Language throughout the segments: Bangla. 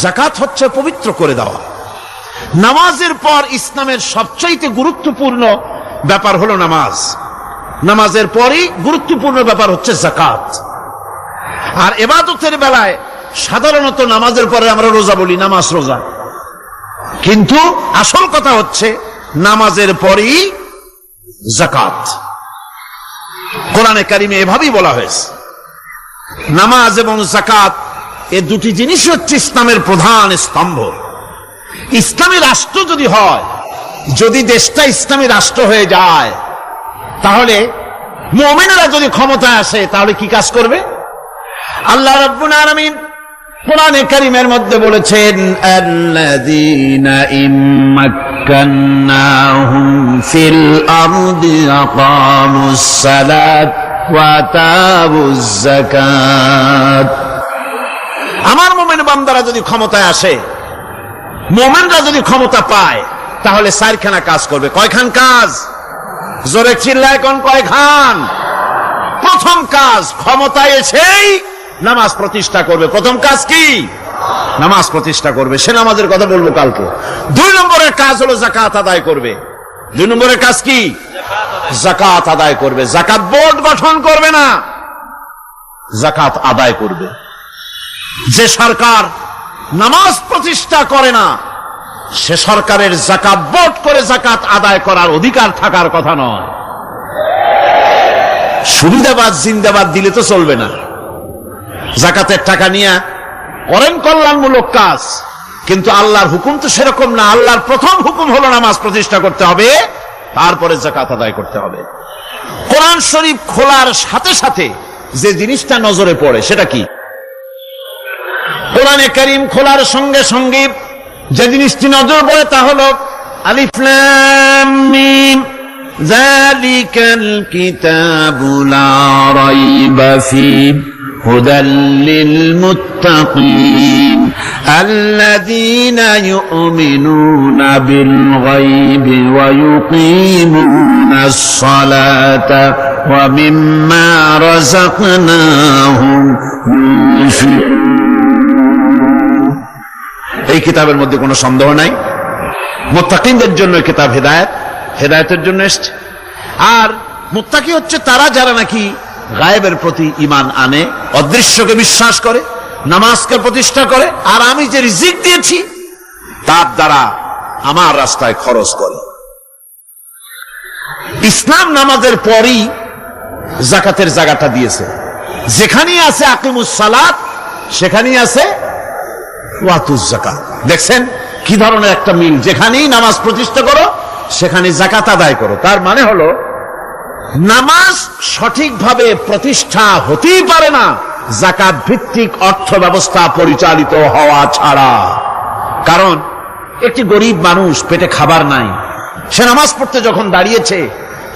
যাকাত হচ্ছে পবিত্র করে দেওয়া। নামাজের পর ইসলামের সবচাইতে গুরুত্বপূর্ণ ব্যাপার হলো নামাজ। নামাজের পরই গুরুত্বপূর্ণ ব্যাপার হচ্ছে যাকাত। আর ইবাদতের বেলায় সাধারণত নামাজের পরে আমরা রোজা বলি, নামাজ রোজা, কিন্তু আসল কথা হচ্ছে নামাজের পরই যাকাত। কোরআনে কারিমে এভাবেই বলা হয়েছে। নামাজ এবং যাকাত এই দুটি জিনিস হচ্ছে ইসলামের প্রধান স্তম্ভ। ইসলামী রাষ্ট্র যদি হয়, যদি দেশটা ইসলামী রাষ্ট্র হয়ে যায়, তাহলে মুমিনরা যদি ক্ষমতায় আসে তাহলে কি কাজ করবে? আল্লাহ রাব্বুল আলামিন কোরআনে কারীমের মধ্যে বলেছেন, আল্লাযীনা ইম্মাক্কান্নাহুম ফিল আরদি আকামুস সালাত ওয়া আতাউজ যাকাত। আমার মুমিন বান্দারা যদি ক্ষমতায় আসে, মুমিনরা যদি ক্ষমতা পায়, তাহলে চারখানা কাজ করবে। কয়খান কাজ? জোরে চিল্লায় কোন কয়খান? প্রথম কাজ, ক্ষমতায় এসেই নামাজ প্রতিষ্ঠা করবে। প্রথম কাজ কি? নামাজ প্রতিষ্ঠা করবে। সে নামাজের কথা বলবো কালকে। 2 নম্বরের কাজ হলো যাকাত আদায় করবে। 2 নম্বরের কাজ কি? যাকাত আদায় করবে। যাকাত বোর্ড গঠন করবে না, যাকাত আদায় করবে। যে সরকার নামাজ প্রতিষ্ঠা করে না, সে সরকারের যাকাত বোর্ড করে যাকাত আদায় করার অধিকার থাকার কথা নয়। সুবিধাবাদ জিন্দাবাদ দিলে তো চলবে না। যাকাতের টাকা নিয়ে করেন কল্যাণমূলক কাজ, কিন্তু আল্লাহর হুকুম তো সেরকম না। আল্লাহর প্রথম হুকুম হলো নামাজ প্রতিষ্ঠা করতে হবে, তারপরে যাকাত আদায় করতে হবে। কোরআন শরীফ খোলার সাথে সাথে যে জিনিসটা নজরে পড়ে সেটা কি? কোরআনে কারীম খোলার সঙ্গে সঙ্গে যে জিনিসটি নজর পড়ে তা হলো আলিফ লাম মিম যালিকাল কিতাবু লা রাইবা ফীহি হুদাল লিল মুত্তাকিন আল্লাযীনা ইউমিনুনা বিল গায়বি ওয়া ইউকিমুনাস সালাতা ওয়া মিম্মা রাযাকনাহুম ইউনফিকুন। এই কিতাবের মধ্যে কোনো সন্দেহ নাই, মুত্তাকিনদের জন্য এই কিতাব হেদায়েত, হেদায়েতের জন্য এসেছে। আর মুত্তাকি হচ্ছে তারা যারা নাকি গায়েবের প্রতি ঈমান আনে, অদৃশ্যকে বিশ্বাস করে, নামাজকে প্রতিষ্ঠা করে, আর আমি যে রিজিক দিয়েছি তার দ্বারা আমার রাস্তায় খরচ করে। ইসলাম নামাজের পরই যাকাতের জায়গাটা দিয়েছে। যেখানেই আছে আকিমুস সালাত, সেখানেই আছে ওয়াতুজ যাকাত। দেখছেন কি ধরনের একটা মিল? যেখানেই নামাজ প্রতিষ্ঠা করো সেখানে যাকাত আদায় করো। তার মানে হলো নামাজ সঠিকভাবে প্রতিষ্ঠা হতেই পারে না যাকাত ভিত্তিক অর্থ ব্যবস্থা পরিচালিত হওয়া ছাড়া। কারণ একটি গরিব মানুষ, পেটে খাবার নাই, সে নামাজ পড়তে যখন দাঁড়িয়েছে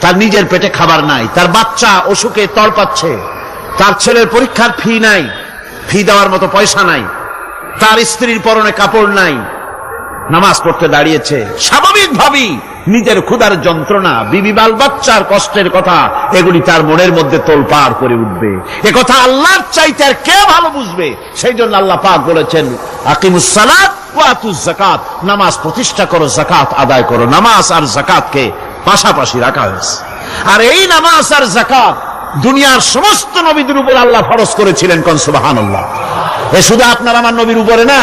তার নিজের পেটে খাবার নাই, তার বাচ্চা অসুখে তড়পাচ্ছে, তার ছেলের পরীক্ষার ফি নাই, ফি দেওয়ার মতো পয়সা নাই, তার স্ত্রীর পরনে কাপড় নাই, নামাজ পড়তে দাঁড়িয়েছে। স্বাভাবিকভাবেই নিজের ক্ষুধার যন্ত্রণা, বিবি বাল বাচ্চার কষ্টের কথা, এগুলি তার মনের মধ্যে তোলপাড় করে উঠবে। এ কথা আল্লাহর চাইতে আর কে ভালো বুঝবে? সেই জন্য আল্লাহ পাক বলেছেন, আকিমুস সালাত ওয়া আতুজ যাকাত, নামাজ প্রতিষ্ঠা করো, যাকাত আদায় করো। নামাজ আর যাকাতকে পাশাপাশি রাখা হয়েছে। আর এই নামাজ আর যাকাত দুনিয়ার সমস্ত নবীদের উপর আল্লাহ ফরজ করেছিলেন। কোন সুবহানাল্লাহ। এ শুধু আপনার আমার নবীর উপরে না,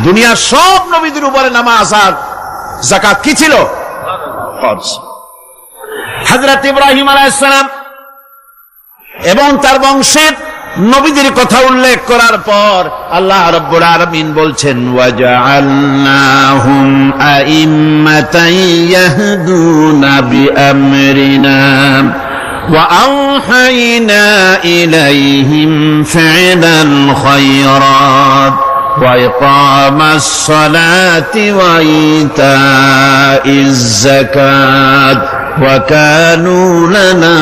দুনিয়ার সব নবীদের উপরে নামাজ আর যাকাত কি ছিল? ফরজ। হযরত ইব্রাহিম আলাইহিস সালাম এবং তার বংশের নবীদের কথা উল্লেখ করার পর আল্লাহ রাব্বুল আলামিন বলছেন, ওয়াজআলনাহুম আইম্মাতান ইয়াহদুনা বিআমরিনা وأوحينا إليهم فعل الخيرات وإقام الصلاة وإيتاء الزكاة وكانوا لنا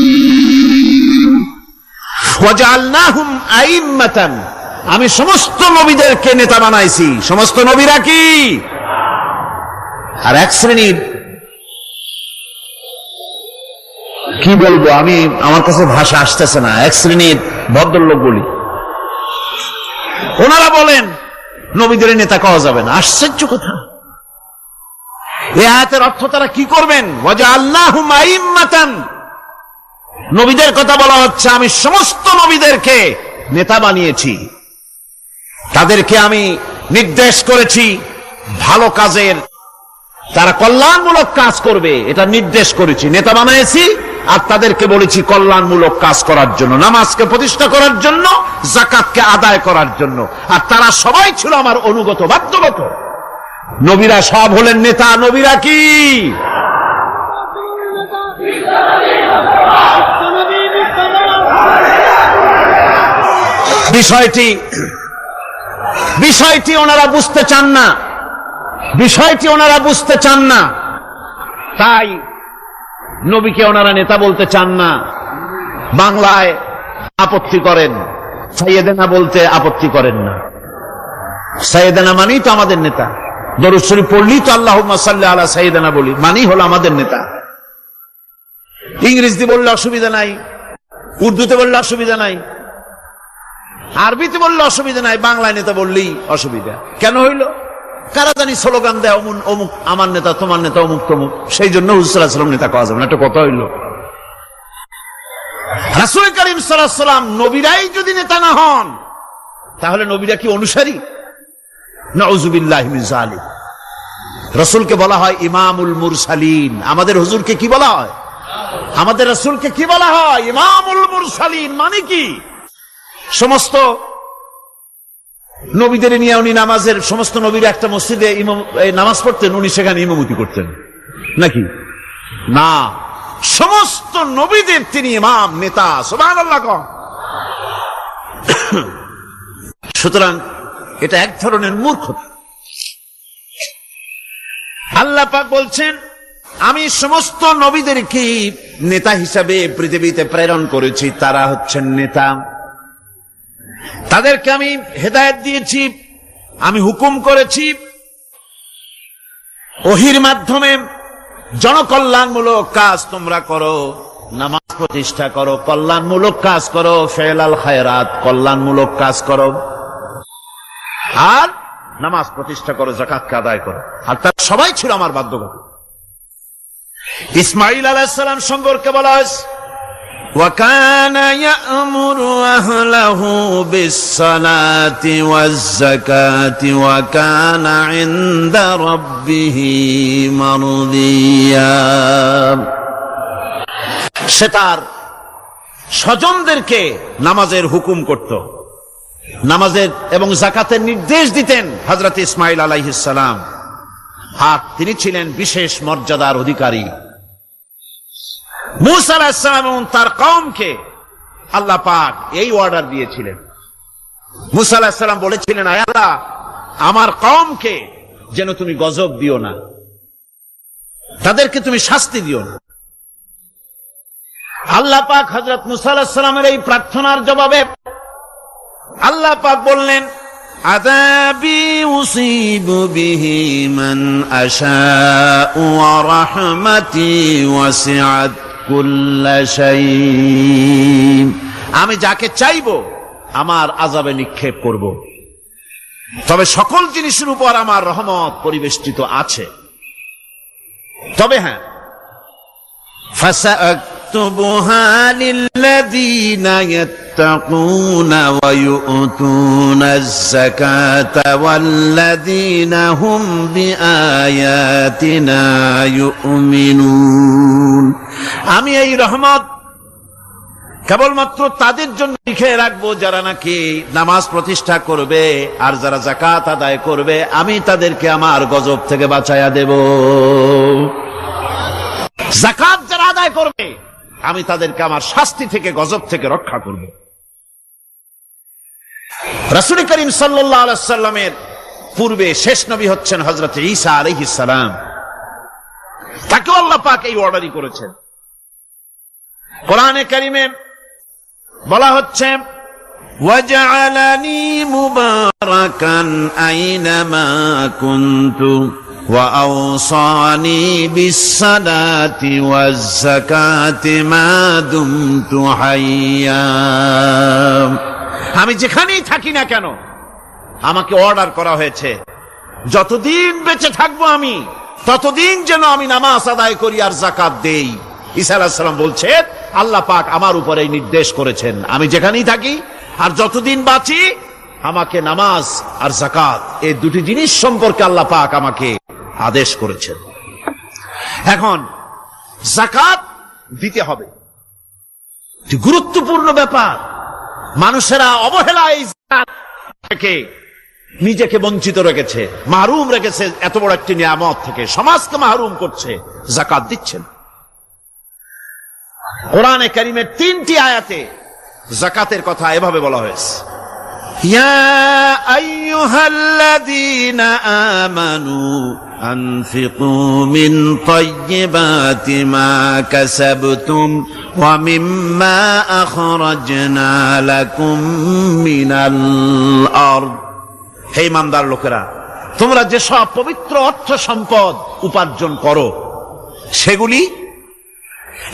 عابدين وجعلناهم أئمة। আমি সমস্ত নবীদেরকে নেতা বানাইছি। সমস্ত নবীরা কি? আর এক শ্রেণীর, কি বলবো আমি, আমার কাছে ভাষা আসতেছে না, এক শ্রেণীর ভদ্রলোক বলি, ওনারা বলেন নবীদের নেতা কওয়া যাবে না। আশ্চর্য কথা। এই আয়াতের অর্থ তারা কি করবেন? ওয়াজআলনাহুম আইম্মাতান, নবীদের কথা বলা হচ্ছে আমি সমস্ত নবীদেরকে নেতা বানিয়েছি, তাদেরকে আমি নির্দেশ করেছি ভালো কাজের, তারা কল্যাণমূলক কাজ করবে এটা নির্দেশ করেছি, নেতা বানিয়েছি। আর তাদেরকে বলেছি কল্যাণমূলক কাজ করার জন্য, নামাজকে প্রতিষ্ঠা করার জন্য, যাকাতকে আদায় করার জন্য। আর তারা সবাই ছিল আমার অনুগত, বাধ্যগত। নবীরা সব হলেন নেতা। নবীরা কি? বিষয়টি ওনারা বুঝতে চান না, বিষয়টি ওনারা বুঝতে চান না, তাই নবীকে ওনারা নেতা বলতে চান না। বাংলায় আপত্তি করেন, সাইয়েদেনা বলতে আপত্তি করেন না। সাইয়েদেনা মানেই তো আমাদের নেতা। দরুদ শরীফ পড়লেই তো আল্লাহুম্মা সাল্লি আলা সাইয়েদেনা বলি, মানেই হলো আমাদের নেতা। ইংরেজি বললে অসুবিধা নাই, উর্দুতে বললে অসুবিধা নাই, আরবিতে বললে অসুবিধা নাই, বাংলায় নেতা বললেই অসুবিধা। কেন হইল? কারা জানি স্লোগান দেয় অমুক আমার নেতা, তোমার নেতা অমুক তমুক, সেই জন্য হুজুর সাল্লাল্লাহু আলাইহি ওয়াসাল্লাম নেতা কওয়া যাবে না। একটা কথা হইল। রাসূল করিম সাল্লাল্লাহু আলাইহি ওয়াসাল্লাম নবীরাই যদি নেতা না হন, তাহলে নবীরা কি অনুসারী? নাউযুবিল্লাহি মিন যালিক। রাসূলকে বলা হয় ইমামুল মুরসালিন। আমাদের হুজুরকে কি বলা হয়? আমাদের রাসূলকে কি বলা হয়? ইমামুল মুরসালিন। মানে কি? সমস্ত নবীদের নিয়ে উনি নামাজের, সমস্ত নবীর একটা মসজিদে নামাজ পড়তেন, উনি সেখানে ইমামতি করতেন নাকি? না, সমস্ত নবীদের তিনি ইমাম, নেতা। সুবহানাল্লাহ। সুতরাং এটা এক ধরনের মূর্খতা। আল্লাহ পাক বলছেন আমি সমস্ত নবীদেরকে নেতা হিসাবে পৃথিবীতে প্রেরণ করেছি, তারা হচ্ছেন নেতা। তাদেরকে আমি হেদায়েত দিয়েছি, আমি হুকুম করেছি, ওহীর মাধ্যমে জনকল্যাণমূলক কাজ তোমরা করো, নামাজ প্রতিষ্ঠা করো, কল্যাণমূলক কাজ করো, ফেলাল খায়রাত, কল্যাণমূলক কাজ করো, আর নামাজ প্রতিষ্ঠা করো, যাকাতকে আদায় করো। আর তারা সবাই ছিল আমার বাধ্যগত। ইসমাঈল আলাইহিস সালাম সম্পর্কে বলা হয়েছে وَكَانَ يَأْمُرُ أَهْلَهُ بِالصَّلَاةِ وَالزَّكَاةِ وَكَانَ عِندَ رَبِّهِ مَرْضِيًّا। সে তার স্বজনদেরকে নামাজের হুকুম করত, নামাজের এবং যাকাতের নির্দেশ দিতেন হযরত ইসমাঈল আলাইহিস সালাম। আর তিনি ছিলেন বিশেষ মর্যাদার অধিকারী। মূসা আলাইহিস সালাম এবং তার কওমকে আল্লাহ পাক এই অর্ডার দিয়েছিলেন। মূসা আলাইহিস সালাম বলেছিলেন, আয় আল্লাহ, আমার কওমকে যেন তুমি গজব দিও না, তাদেরকে তুমি শাস্তি দিও না। আল্লাহ পাক হযরত মূসা আলাইহিস সালামের এই প্রার্থনার জবাবে আল্লাহ পাক বললেন, আযাবি উসিবু বিহি মান আশাউ ওয়া রাহমাতি ওয়াসিআত কুল্লা শাই। আমি যাকে চাইবো আমার আযাবে নিক্ষেপ করব, তবে সকল জিনিসের উপর আমার রহমত পরিবেষ্টিত আছে। তবে হ্যাঁ, ফাসাকতুবুহা লিল্লাযীনা ইয়াত্তাকুনা ওয়া ইউতুনাজ যাকাতা ওয়াল্লাযীনা হুম বিআয়াতিনা ইউমিনুন। আমি এই রহমত কেবলমাত্র তাদের জন্য লিখে রাখবো যারা নাকি নামাজ প্রতিষ্ঠা করবে আর যারা যাকাত আদায় করবে, আমি তাদেরকে আমার গজব থেকে বাঁচাইয়া দেব। যাকাত যারা আদায় করবে আমি তাদেরকে আমার শাস্তি থেকে, গজব থেকে রক্ষা করব। রাসূল করিম সাল্লাল্লাহু আলাইহি ওয়াসাল্লামের পূর্বে শেষ নবী হচ্ছেন হযরত ঈসা আলাইহিস সালাম। তাকেও আল্লাহ পাক এই অর্ডারই করেছেন। কোরআনে কারিমে বলা হচ্ছে, ওয়াজআলানি মুবারাকান আইনামা কুনতু ওয়া আওসানি বিসসালাতি ওয়াজ যাকাতি মা দুমতু হাইয়া। আমি যেখানেই থাকি না কেন আমাকে অর্ডার করা হয়েছে যতদিন বেঁচে থাকবো আমি ততদিন যেন আমি নামাজ আদায় করি আর যাকাত দেই। ঈসা আলাইহিস সালাম বলছেন আল্লাহ পাক আমার উপরে এই নির্দেশ করেছেন, আমি যেখানেই থাকি আর যতদিন বাঁচি আমাকে নামাজ আর যাকাত এই দুটি জিনিস সম্পর্কে আল্লাহ পাক আমাকে আদেশ করেছেন। এখন যাকাত দিতে হবে, গুরুত্বপূর্ণ ব্যাপার। মানুষেরা অবহেলায় যাকাত থেকে নিজেকে বঞ্চিত রেখেছে, মাহরুম রেখেছে এত বড় একটি নিয়ামত থেকে, সমাজকে মাহরুম করছে, যাকাত দিচ্ছেন। কোরআনে কারীমের 3টি আয়াতে যাকাতের কথা এভাবে বলা হয়েছে, ইয়া আইয়ুহাল্লাযীনা আমানু আনফিকু মিন তাইয়্যিবাতি মা কাসাবতুম ওয়া মিম্মা আখরাজনা লাকুম মিনাল আরদ। হে ইমানদার লোকেরা, তোমরা যে সব পবিত্র অর্থ সম্পদ উপার্জন করো সেগুলি,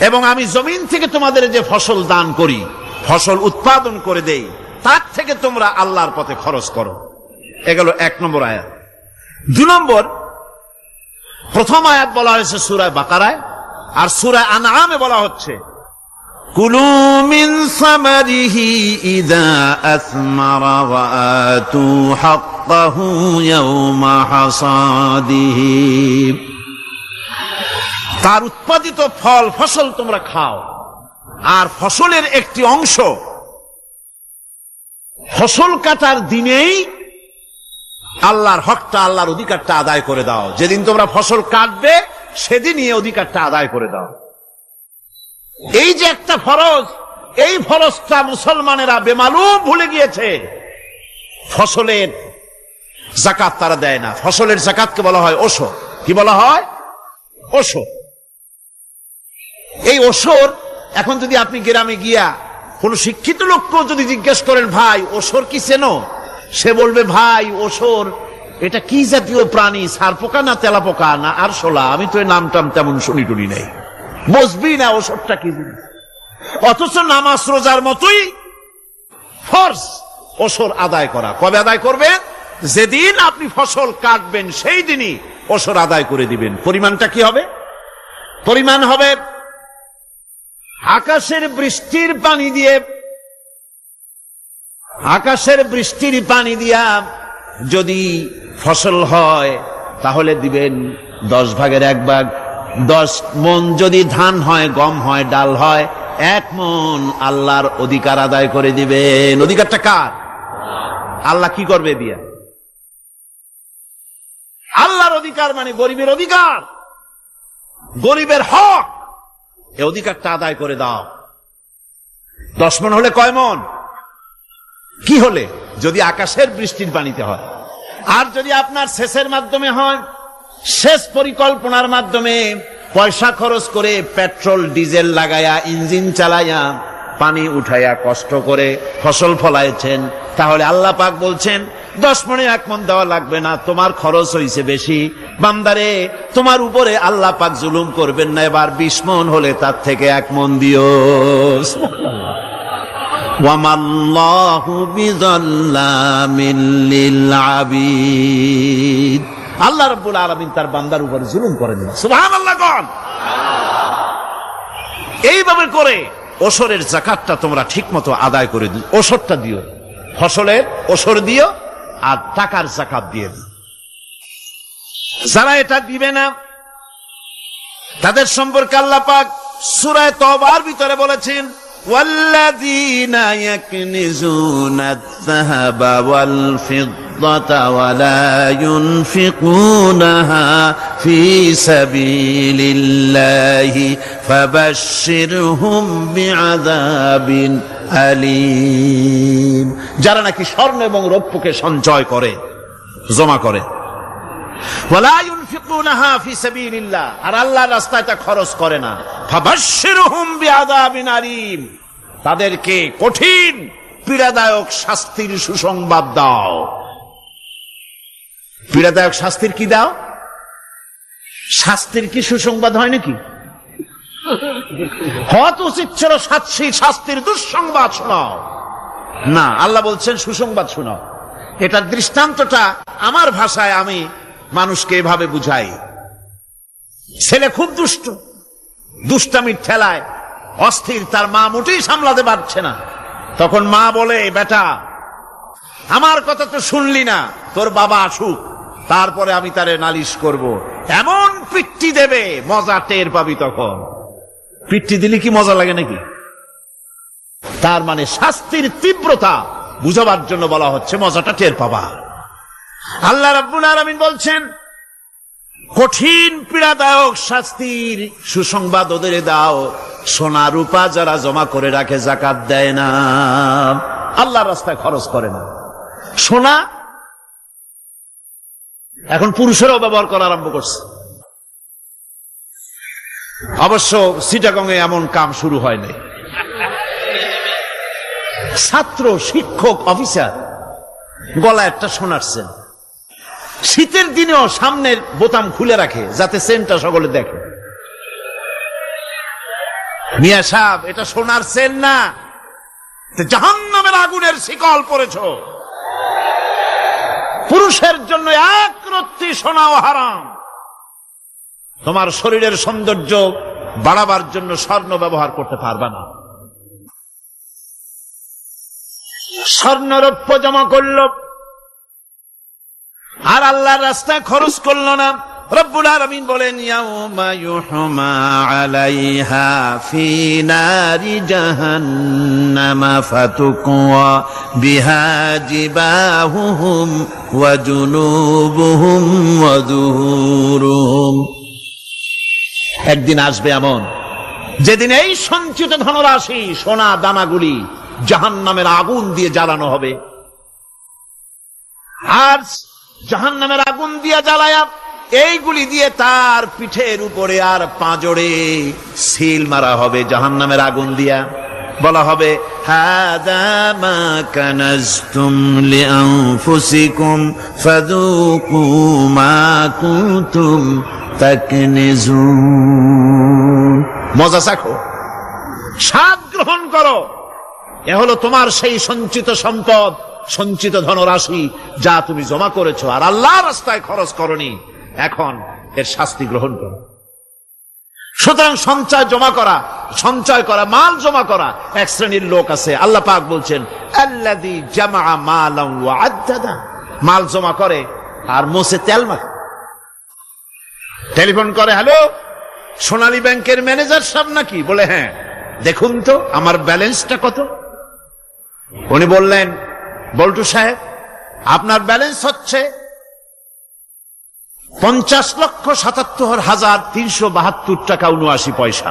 এবং আমি জমিন থেকে তোমাদের যে ফসল দান করি, ফসল উৎপাদন করে দেই, তার থেকে তোমরা আল্লাহর পথে খরচ করো। এগুলো 1 নম্বর আয়াত। 2 নম্বর, প্রথম আয়াত বলা হয়েছে সূরা বাকারায়, আর সূরা আনআমে বলা হচ্ছে কুলু মিন সামারিহি ইযা আসমারা ওয়া আতু হাক্কাহু ইয়াওমা হাসাদিহি। তার উৎপাদিত ফল ফসল তোমরা খাও, আর ফসলের একটি অংশ ফসল কাটার দিনেই আল্লাহর হকটা, আল্লাহর অধিকারটা আদায় করে দাও। যেদিন তোমরা ফসল কাটবে সেদিনই এই অধিকারটা আদায় করে দাও। এই যে একটা ফরজ, এই ফরজটা মুসলমানেরা বেমালুম ভুলে গিয়েছে। ফসলের যাকাত তারা দেয় না। ফসলের যাকাতকে বলা হয় ওশর। কি বলা হয়? ওশর। এই ওশর এখন যদি আপনি গ্রামে গিয়া কোন শিক্ষিত লোককেও যদি জিজ্ঞেস করেন, ভাই ওশর কি চেনো? সে বলবে, ভাই ওশর এটা কি জাতীয় প্রাণী, সারপোকা না তেলাপোকা না আরশোলা, আমি তো এই নামটাম তেমন শুনি টুনি নাই, বুঝবি না ওশরটা কি জিনিস। অথচ নামাজ রোজার মতোই ফরজ ওশর আদায় করা। কবে আদায় করবেন? যেদিন আপনি ফসল কাটবেন সেই দিনই ওশর আদায় করে দিবেন। পরিমাণটা কি হবে? পরিমাণ হবে আকাশের বৃষ্টির পানি দিয়ে, আকাশের বৃষ্টির পানি দিয়া যদি ফসল হয় তাহলে দিবেন 10 ভাগের 1 ভাগ। 10 মণ যদি ধান হয়, গম হয়, ডাল হয়, 1 মণ আল্লাহর অধিকার আদায় করে দিবেন। অধিকারটা কার? আল্লাহ কি করবে দিয়া? আল্লাহর অধিকার মানে গরিবের অধিকার, গরিবের হক। এই অধিকারটা আদায় করে দাও। 10 মণ হলে কয় মণ? কি হলে? যদি আকাশের বৃষ্টির পানিতে হয়। আর যদি আপনার সেচের মাধ্যমে হয়, সেচ পরিকল্পনার মাধ্যমে পয়সা খরচ করে পেট্রোল ডিজেল লাগায়া ইঞ্জিন চালাইয়া পানি উঠাইয়া কষ্ট করে ফসল ফলাইছেন, তাহলে আল্লাহ পাক বলছেন 10 মণে 1 মণ দেওয়া লাগবে না, তোমার খরচ হইছে বেশি। বান্দারে, তোমার উপরে আল্লাহ পাক জুলুম করবেন না, এবার 20 মণ হলে তার থেকে 1 মণ দিও। ওয়ামাল্লাহু বিযাল্লামিল লিল আবিদ। আল্লাহ রাব্বুল আলামিন তার বান্দার উপর জুলুম করেন না। সুবহানাল্লাহ। কোন এইভাবে করে ওশরের যাকাতটা তোমরা ঠিকমতো আদায় করে দিও। ওশরটা দিও, ফসলের ওশর দিও, আর টাকার যাকাত দিয়ে দিও। যারা এটা দিবে না তাদের সম্পর্কে আল্লাহ পাক সূরা তওবার ভিতরে বলেছেন, والذين يكنزون الذهب والفضة ولا ينفقونها في سبيل الله فبشرهم بعذاب أليم। যারা নাকি স্বর্ণ এবং রৌপ্যকে সঞ্চয় করে, জমা করে, ওয়ালা ইউনফিকুনাহা ফি সাবিলিল্লাহ, আর আল্লাহর রাস্তায় তা খরচ করে না, ফাবাশশিরহুম বিআযাবিন আলীম, তাদেরকে কঠিন পীড়াদায়ক শাস্তির সুসংবাদ দাও। পীড়াদায়ক শাস্তির কি দাও? শাস্তির কি সুসংবাদ হয় নাকি? হয়তো উচিত ছিল শাস্তির দুঃসংবাদ শোনাও, না, আল্লাহ বলছেন সুসংবাদ শোনাও। এটার দৃষ্টান্তটা আমার ভাষায় আমি মানুষকে এভাবে বুঝাই। ছেলে খুব দুষ্ট, দুষ্টামির ঠেলায় অস্থির, তার মা মোটেই সামলাতে পারছে না। তখন মা বলে, বেটা আমার কথা তো শুনলি না, তোর বাবা আসুক, তারপরে আমি তারে নালিশ করব। এমন পিট্টি দেবে, মজা টের পাবি। তখন পিট্টি দিলে কি মজা লাগে নাকি? তার মানে শাস্তির তীব্রতা বুঝাবার জন্য বলা হচ্ছে, মজাটা টের পাবা। আল্লাহ রাব্বুল আলামিন বলছেন, কঠিন পীড়াদায়ক শাস্তির সুসংবাদ ওদের দাও, সোনা রূপা যারা জমা করে রাখে, যাকাত দেয় না, আল্লাহর রাস্তায় খরচ করে না। সোনা এখন পুরুষেরাও ব্যবহার করা আরম্ভ করছে। অবশ্য চিটাগংয়ে এমন কাম শুরু হয়নি। ছাত্র, শিক্ষক, অফিসার গলায় একটা সোনার চেন, শীতের দিনেও সামনের বোতাম খুলে রাখে যাতে চেনটা সকলে দেখে। মিয়া সাহেব, এটা সোনার চেন না, জাহান্নামের আগুনের শিকল পড়েছ। পুরুষের জন্য এক রত্তি সোনাও হারাম। তোমার শরীরের সৌন্দর্য বাড়াবার জন্য স্বর্ণ ব্যবহার করতে পারবে না। স্বর্ণরৌপ্য জমা করল আর আল্লাহর রাস্তায় খরচ করল না। রব্বুল আলামিন বলেন, ইয়াউমা ইউহমা আলাইহা ফি নারি জাহান্নামা ফাতুকওয়া বিহা জিবাহুহুম ওয়া জুনুবুহুম ওয়া যুহুরুহুম। একদিন আসবে এমন, যেদিন এই সঞ্চিত ধনরাশি, সোনা দানাগুলি জাহান্নামের আগুন দিয়ে জ্বালানো হবে। আর জাহান্নামের আগুন দিয়ে জ্বালায়া এইগুলি দিয়ে তার পিঠের উপরে আর পাঁজরে সিল মারা হবে জাহান্নামের আগুন দিয়া। বলা হবে, হাদা মা কানাজতুম লিআনফুসিকুম ফাযুকু মা কুনতুম তাকনিজুন। মজা চাখো, স্বাদ গ্রহণ করো। এ হলো তোমার সেই সঞ্চিত সম্পদ, সঞ্চিত ধনরাশি যা তুমি জমা করেছো আর আল্লাহর রাস্তায় খরচ করনি। এখন এর শাস্তি গ্রহণ করো। সুতরাং সঞ্চয় করা, মাল জমা করা এক শ্রেণীর লোক আছে। আল্লাহ পাক বলছেন, আল্লাযী জামা মালান ওয়া আদ্দাদা। মাল জমা করে আর মোছে তেল মাখে। টেলিফোন করে, হ্যালো, সোনালী ব্যাংকের ম্যানেজার সাহেব নাকি? বলে, হ্যাঁ, দেখুন তো আমার ব্যালেন্সটা কত। উনি বললেন, বল্টু সাহেব, আপনার ব্যালেন্স হচ্ছে 50,77,372 টাকা 79 পয়সা।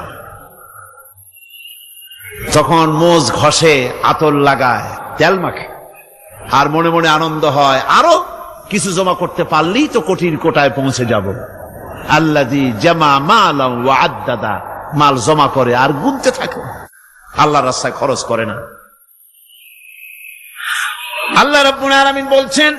তখন মোজ ঘষে, আতর লাগায়, তেল মাখে আর মনে মনে আনন্দ হয়, আরো কিছু জমা করতে পারলেই তো কোটির কোটায় পৌঁছে যাব। আল্লাযী জামা মালান ওয়া আদ্দাদা। মাল জমা করে আর গুনতে থাকে, আল্লাহর রাস্তায় খরচ করে না। আল্লাহ রাব্বুল আলামিন বলছেন,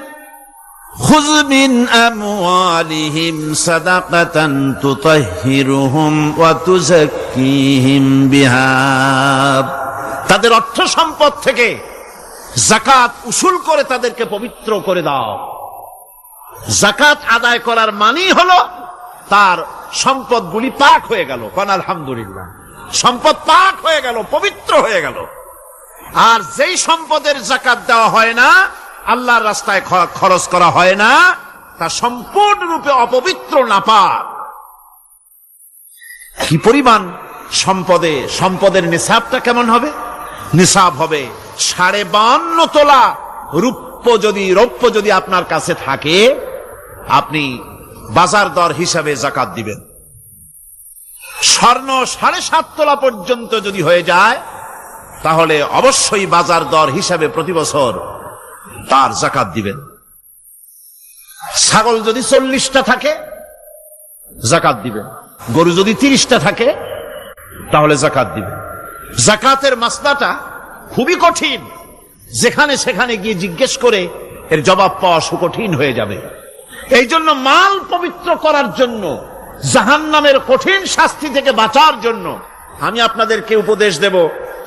খুয মিন আমওয়ালিহিম সাদাকাতান তুতাহহিরুহুম ওয়া তুযাক্কিহিম বিহা। তাদের অর্থ সম্পদ থেকে যাকাত উসুল করে তাদেরকে পবিত্র করে দাও। যাকাত আদায় করার মানেই হলো তার সম্পদগুলি পাক হয়ে গেল। কোন আলহামদুলিল্লাহ, সম্পদ পাক হয়ে গেল, পবিত্র হয়ে গেল। আর যেই সম্পদের যাকাত দেওয়া হয় না, আল্লাহর রাস্তায় খরচ করা হয় না, তা সম্পূর্ণরূপে অপবিত্র, নাপাক। কি পরিমাণ সম্পদের নিসাবটা কেমন হবে? নিসাব হবে 52.5 তোলা রৌপ্য যদি আপনার কাছে থাকে, আপনি বাজার দর হিসাবে যাকাত দিবেন। স্বর্ণ 7.5 তোলা পর্যন্ত যদি হয়ে যায়, তাহলে অবশ্যই বাজার দর হিসাবে প্রতি বছর তার যাকাত দিবেন। ছাগল যদি 40টা থাকে, যাকাত দিবেন। গরু যদি 30টা থাকে, তাহলে যাকাত দিবেন। যাকাতের মাসলাটা খুবই কঠিন। যেখানে সেখানে গিয়ে জিজ্ঞেস করে এর জবাব পাওয়া সুকঠিন হয়ে যাবে। এই জন্য মাল পবিত্র করার জন্য, জাহান্নামের কঠিন শাস্তি থেকে বাঁচার জন্য আমি আপনাদেরকে উপদেশ দেব,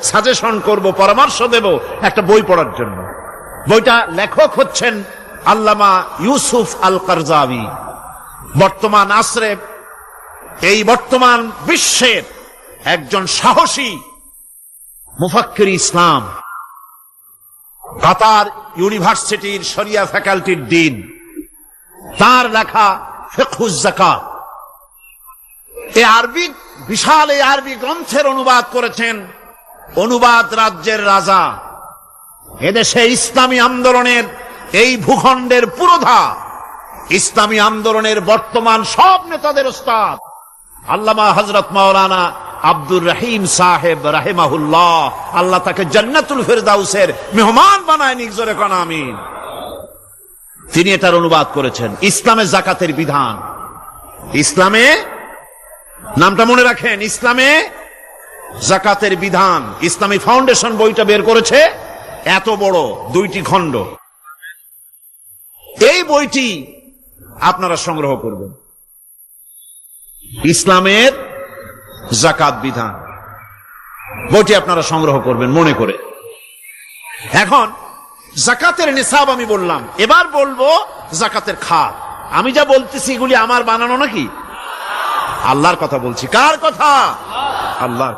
সাজেশন করব, পরামর্শ দেব একটা বই পড়ার জন্য। বইটা লেখক হচ্ছেন আল্লামা ইউসুফ আল কারজাবী, বর্তমান আসরে এই বর্তমান বিশ্বের একজন সাহসী মুফাক্কির ইসলাম, কাতার ইউনিভার্সিটির শরিয়া ফ্যাকাল্টির ডিন, তার লেখা ফিকহুজ যাকাত, এই আরবি বিশাল এই আরবি গ্রন্থের অনুবাদ করেছেন অনুবাদ রাজ্যের রাজা, এদেশে ইসলামী আন্দোলনের এই ভূখণ্ডের পুরোধা, ইসলামী আন্দোলনের বর্তমান সব নেতাদের ওস্তাদ আল্লামা হযরত মাওলানা আব্দুর রহিম সাহেব রাহিমাহুল্লাহ, আল্লাহ তাকে জান্নাতুল ফেরদাউসের মেহমান বানায় নিক, জোরে কোন আমিন। তিনি এটার অনুবাদ করেছেন ইসলামে যাকাতের বিধান। ইসলামে, নামটা মনে রাখেন, ইসলামে যাকাতের বিধান। ইসলামী ফাউন্ডেশন বইটা বের করেছে, এত বড় 2টি খণ্ড। এই বইটি আপনারা সংগ্রহ করবেন, ইসলামের যাকাত বিধান, বইটি আপনারা সংগ্রহ করবেন মনে করে। এখন যাকাতের নিসাব আমি বললাম, এবার বলবো যাকাতের খাত। আমি যা বলতেছি এগুলি আমার বানানো নাকি? আল্লাহর কথা বলছি। কার কথা? আল্লাহর।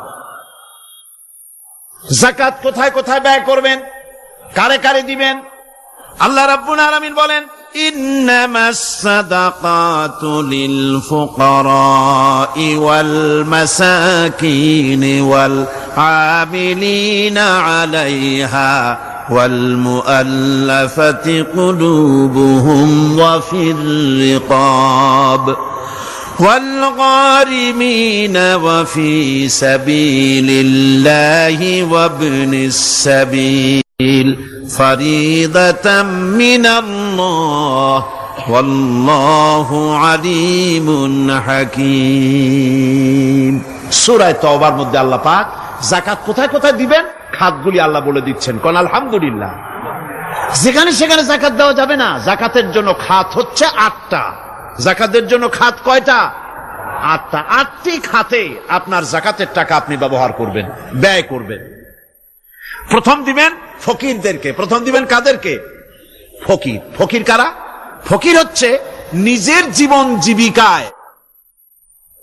যাকাত কোথায় কোথায় ব্যয় করবেন, কারে কারে দিবেন? আল্লাহ রাব্বুল আলামিন বলেন, ইন্নামাস সাদাকাতু লিল ফুকারাই ওয়াল মাসাকিন ওয়াল আমিলিনা আলাইহা ওয়াল মুআল্লাফাতি কুলুবুহুম ওয়া ফির রিকাব والغارمين وفي سبيل الله وابن السبيل فريضة من الله والله عليم حكيم। সূরা তাওবার মধ্যে আল্লাহ পাক যাকাত কোথায় কোথায় দিবেন খাতগুলি আল্লাহ বলে দিচ্ছেন। কোন আলহামদুলিল্লাহ। যেখানে সেখানে যাকাত দেওয়া যাবে না। যাকাতের জন্য খাত হচ্ছে 8টা। যাকাতের জন্য খাত কয়টা? 8টা। 8টি খাতে আপনার যাকাতের টাকা আপনি ব্যবহার করবেন, ব্যয় করবেন। প্রথম দিবেন ফকিরদেরকে। প্রথম দিবেন কাদেরকে? ফকির। ফকির কারা? ফকির হচ্ছে নিজের জীবন জীবিকায়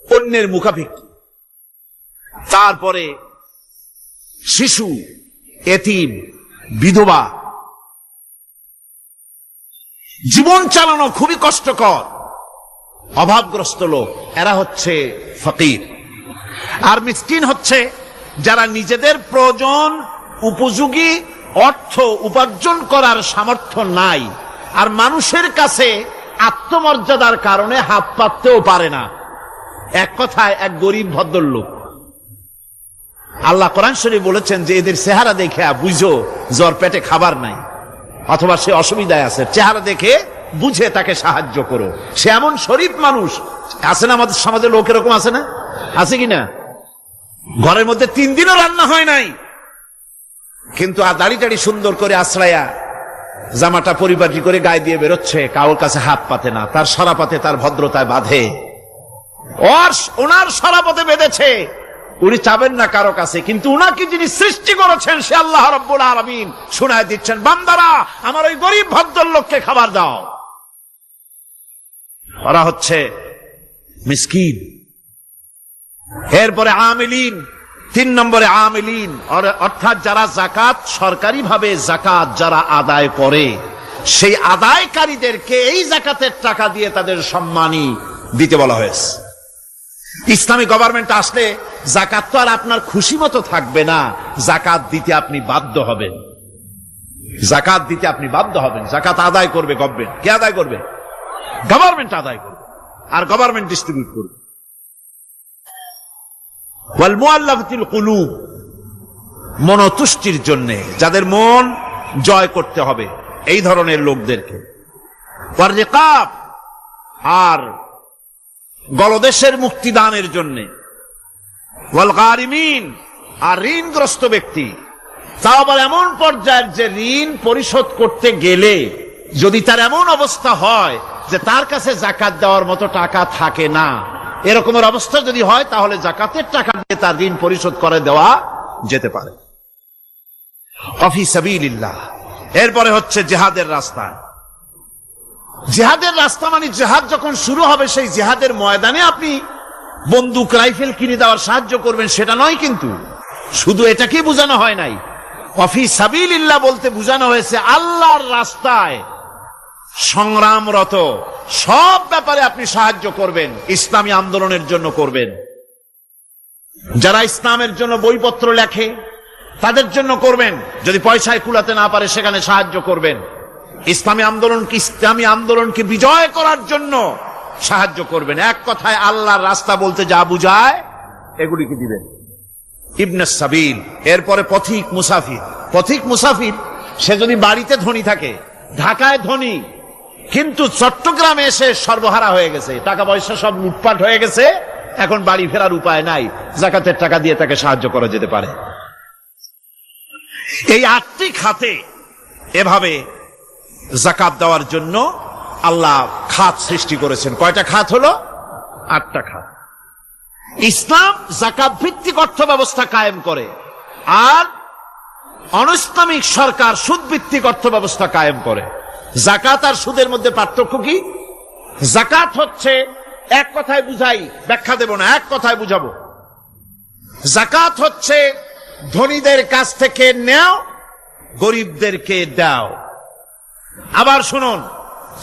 অন্যের মুখাভিক্ষি, তারপরে শিশু, এতিম, বিধবা, জীবন চালানো খুবই কষ্টকর, অভাবগ্রস্ত লোক, এরা হচ্ছে ফকির। আর মিসকিন হচ্ছে যারা নিজেদের প্রয়োজন উপযোগী অর্থ উপার্জন করার সামর্থ্য নাই, আর মানুষের কাছে আত্মমর্যাদার কারণে হাত পাততেও পারে না। এক কথায় এক গরিব ভদ্রলোক। আল্লাহ কোরআন শরীফে বলেছেন যে এদের চেহারা দেখে বুঝো জ্বর পেটে খাবার নাই, অথবা সে অসুবিধায় আছে, চেহারা দেখে বুঝে তাকে সাহায্য করো। সে এমন শরীফ মানুষ আছে না আমাদের সমাজে? লোক এরকম আছে না? আছে কিনা? ঘরের মধ্যে 3 দিনও রান্না হয় নাই, কিন্তু দাড়ি টাড়ি সুন্দর করে আশ্রয়া, জামাটা পরিপাটি করে গায়ে দিয়ে বেরোচ্ছে, কারোর কাছে হাত পাতে না, তার সরাপাতে তার ভদ্রতায় বাঁধে। ওনার সরাপতে বেঁধেছে, উনি চাবেন না কারো কাছে, কিন্তু উনাকে যিনি সৃষ্টি করেছেন সে আল্লাহ রাব্বুল আলামিন শোনায় দিচ্ছেন, বান্দারা আমার ওই গরিব ভদ্রলোককে খাবার দাও। ওরা হচ্ছে মিসকিন। এরপরে আমিলিন, 3 নম্বরে আমিলিন, অর্থাৎ যারা যাকাত সরকারিভাবে যাকাত যারা আদায় করে, সেই আদায়কারীদেরকে এই যাকাতের টাকা দিয়ে তাদের সম্মানী দিতে বলা হয়েছে। ইসলামী গভর্নমেন্ট আসলে যাকাত তো আর আপনার খুশি মতো থাকবে না, যাকাত দিতে আপনি বাধ্য হবেন। যাকাত দিতে আপনি বাধ্য হবেন। যাকাত আদায় করবে গভর্নমেন্ট। কে আদায় করবে? গভর্নমেন্ট আদায় করবে, আর গভর্নমেন্ট ডিস্ট্রিবিউট করবে। ওয়াল মুআল্লাফাতিল কুলুব, মনতুষ্টির জন্য, যাদের মন জয় করতে হবে এই ধরনের লোকদেরকে। ওয়ার রিকাব, আর গলদেশের মুক্তিদানের জন্য। ওয়াল গারিমিন, আর ঋণগ্রস্ত ব্যক্তি, তাও আবার এমন পর্যায়ের যে ঋণ পরিশোধ করতে গেলে যদি তার এমন অবস্থা হয় যে তার কাছে যাকাত দেওয়ার মতো টাকা থাকে না, এরকমের অবস্থা যদি হয় তাহলে যাকাতের টাকা দিয়ে তার ঋণ পরিশোধ করে দেওয়া যেতে পারে। ফি সাবিলিল্লাহ। এরপরে হচ্ছে জিহাদের রাস্তায়। জিহাদের রাস্তা মানে জিহাদ যখন শুরু হবে, সেই জিহাদের ময়দানে আপনি বন্দুক রাইফেল কিনে দেওয়ার সাহায্য করবেন, সেটা নয়। কিন্তু শুধু এটাকে বোঝানো হয় নাই, ওয়াফি সাবিলিল্লাহ বলতে বোঝানো হয়েছে আল্লাহর রাস্তায় সংগ্রামরত সব ব্যাপারে আপনি সাহায্য করবেন, ইসলামী আন্দোলনের জন্য করবেন। যারা ইসলামের জন্য বইপত্র লেখে তাদের জন্য করবেন, যদি পয়সায় কুলাতে না পারে সেখানে সাহায্য করবেন। ইসলামী আন্দোলনকে বিজয় করার জন্য সাহায্য করবেন। এক কথায় আল্লাহর রাস্তা বলতে যা বুঝায় এগুলিকে দিবেন। ইবনে সাবিল, এরপরে পথিক মুসাফির। পথিক মুসাফির সে যদি বাড়িতে ধনী থাকে, ঢাকায় ধনী, কিন্তু চট্টগ্রামে এসে সর্বহারা হয়ে গেছে, টাকা পয়সা সব লুটপাট হয়ে গেছে, এখন বাড়ি ফেরার উপায় নাই, যাকাতের টাকা দিয়ে তাকে সাহায্য করা যেতে পারে। এই 8টি খাতে এভাবে যাকাত দেওয়ার জন্য আল্লাহ খাত সৃষ্টি করেছেন। কয়টা খাত হলো? 8টা খাত। ইসলাম যাকাত ভিত্তিক অর্থ ব্যবস্থা কায়েম করে, আর অনৈসলামিক সরকার সুদ ভিত্তিক অর্থ ব্যবস্থা কায়েম করে। যাকাত আর সুদের মধ্যে পার্থক্য কি? যাকাত হচ্ছে, এক কথায় বুঝাই, ব্যাখ্যা দেব না, এক কথায় বুঝাবো। যাকাত হচ্ছে ধনীদের কাছ থেকে নেও, গরিবদেরকে দাও। আবার শুনুন,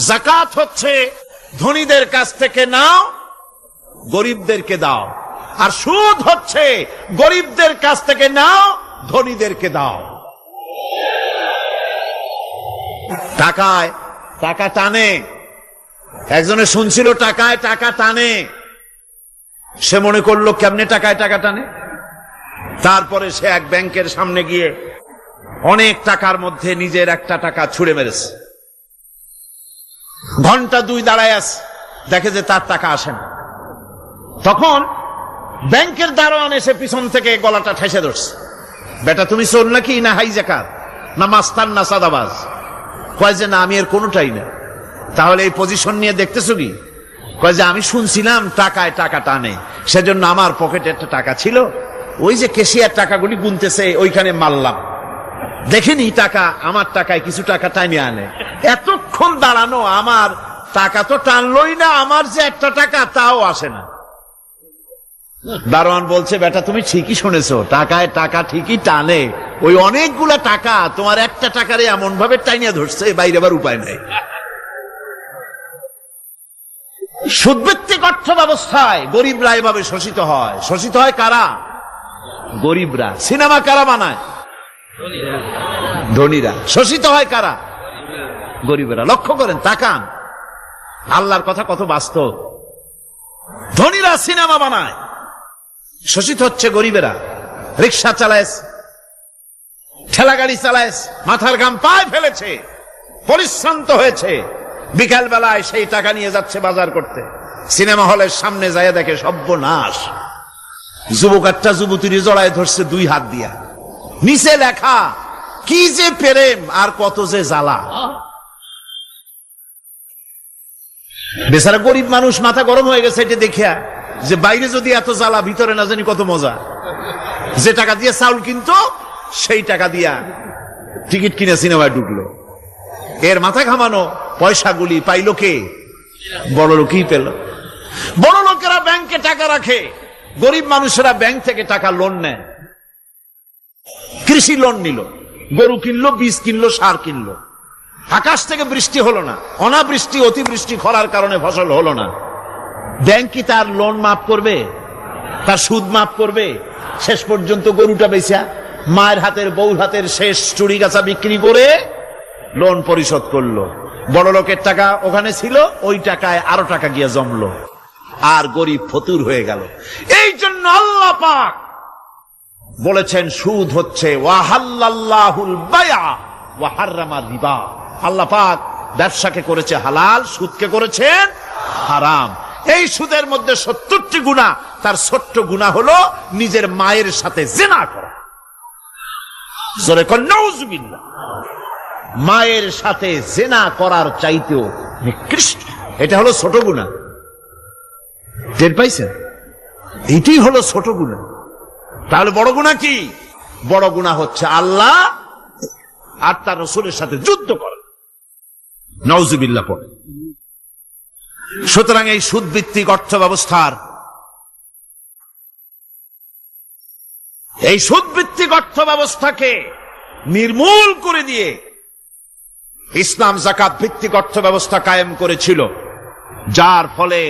যাকাত হচ্ছে ধনীদের কাছ থেকে নাও, গরিবদেরকে দাও। আর সুদ হচ্ছে গরিবদের কাছ থেকে নাও, ধনীদেরকে দাও। টাকায় টাকা টানে, একজনে শুনছিল টাকায় টাকা টানে, সে মনে করলো কেমনে টাকায় টাকা টানে। তারপরে সে এক ব্যাংকের সামনে গিয়ে অনেক টাকার মধ্যে নিজের একটা টাকা ছুঁড়ে মেরেছে। ঘন্টা 2 দাঁড়ায় আছে, দেখে যে তার টাকা আসে না। তখন ব্যাংকের দারোয়ান এসে পিছন থেকে গলাটা ঠেসে ধরছে, বেটা তুমি চোর নাকি, না হাইজাকার, না মাস্তান, না সাদাবাজ? কয় যে না, আমি এর কোনোটাই না। তাহলে এই পজিশন নিয়ে দেখতেছো কি? কয় যে আমি শুনছিলাম টাকায় টাকা টানে, সেজন্য আমার পকেটে একটা টাকা ছিল, ওই যে কেশিয়ার টাকাগুলি গুনতেছে ওইখানে মারলাম, দেখিনি টাকা, আমার টাকায় কিছু টাকা টাইনে আনে। এতক্ষণ দাঁড়ানো, আমার টাকা তো টানলই না, আমার যে একটা টাকা তাও আসে না। দারোয়ান বলছে, বেটা তুমি ঠিকই শুনেছো, টাকায় টাকা ঠিকই টানে, ওই অনেকগুলা টাকা তোমার একটা টাকারে এমন ভাবে টাইনিয়া ধরছে, বাইরে আবার উপায় নাই। সুদভিত্তিক অর্থ ব্যবস্থায় গরিবরা এভাবে শোষিত হয়। শোষিত হয় কারা? গরিবরা। সিনেমা কারা বানায়? ধনীরা। শোষিত হয় কারা? গরিবরা। লক্ষ্য করেন, তাকান, আল্লাহর কথা কত বাস্তব। ধনীরা সিনেমা বানায়, শোষিত হচ্ছে গরিবেরা। রিক্সা চালায়, ঠেলা গাড়ি চালায়, মাথার ঘাম পায়ে ফেলেছে, পরিশ্রান্ত হয়েছে, বিকাল বেলায় সেই টাকা নিয়ে যাচ্ছে বাজার করতে। সিনেমা হলের সামনে যায় দেখে সর্বনাশ, যুবক একটা যুবতীর জড়ায় ধরছে 2 হাত দিয়া, নিচে লেখা কি যে প্রেম আর কত যে জ্বালা। বেচারা গরিব মানুষ মাথা গরম হয়ে গেছে এটা দেখিয়া, যে বাইরে যদি এত জ্বালা, ভিতরে না জানি কত মজা। যে টাকা দিয়ে চাউল কিনতো, সেই টাকা দিয়া টিকিট কিনে সিনেমায় ঢুকলো। এর মাথা ঘামানো পয়সাগুলি পাইল কে? বড় লোকই পেল। বড় লোকেরা ব্যাংকে টাকা রাখে, গরিব মানুষেরা ব্যাংক থেকে টাকা লোন নেয়। কৃষি লোন নিল, গরু কিনলো, বীজ কিনলো, সার কিনলো। আকাশ থেকে বৃষ্টি হলো না, অনাবৃষ্টি, অতিবৃষ্টি, খরার কারণে ফসল হলো না। ব্যাংক কি তার লোন মাফ করবে? তার সুদ মাফ করবে? শেষ পর্যন্ত গরুটা বেচা, মায়ের হাতের, বউর হাতের শেষ চুড়ি গাছা বিক্রি করে লোন পরিশোধ করলো। বড় লোকের টাকা ওখানে ছিল, ওই টাকায় আরো টাকা গিয়ে জমলো, আর গরিব ফতুর হয়ে গেল। এই জন্য আল্লাহ পাক বলেছেন, সুদ হচ্ছে ওয়াহাল্লাল্লাহুল বায়া ওয়া হাররামা রিবা। আল্লাহ পাক ব্যবসাকে করেছে হালাল, সুদকে করেছেন হারাম। এই সুদের মধ্যে 70টি গুনাহ, তার ছোট্ট গুনাহ হলো নিজের মায়ের সাথে জিনা করা। জোরে কোন নাউজুবিল্লাহ। মায়ের সাথে জিনা করার চাইতেও নিকৃষ্ট, এটা হলো ছোট গুনাহ। টের পাইছেন? এটাই হলো ছোট গুনাহ। তাহলে বড় গুনাহ কি? বড় গুনাহ হচ্ছে আল্লাহ আর তার রাসূলের সাথে যুদ্ধ করা। নাউজুবিল্লাহ পড়ে। সুতরাং এই সুদভিত্তিক অর্থ ব্যবস্থার এই সুদভিত্তিক অর্থ ব্যবস্থাকে নির্মূল করে দিয়ে ইসলাম যাকাত ভিত্তিক অর্থ ব্যবস্থা কায়েম করেছিল, যার ফলে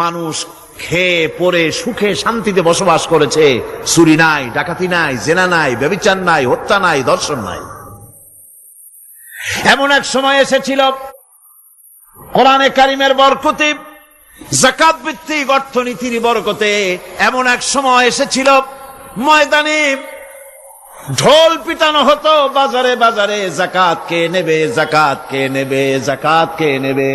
মানুষ খেয়ে পরে সুখে শান্তিতে বসবাস করেছে। চুরি নাই, ডাকাতি নাই, জেনা নাই, ব্যভিচার নাই, হত্যা নাই, ধর্ষণ নাই। এমন এক সময় এসেছিল কোরআনে কারিমের বরকতে, যাকাত ভিত্তিক অর্থনীতির বরকতে এমন এক সময় এসেছিল ময়দানে ঢোল পিটানো হতো বাজারে বাজারে, যাকাত কে নেবে, যাকাত কে নেবে, যাকাত কে নেবে।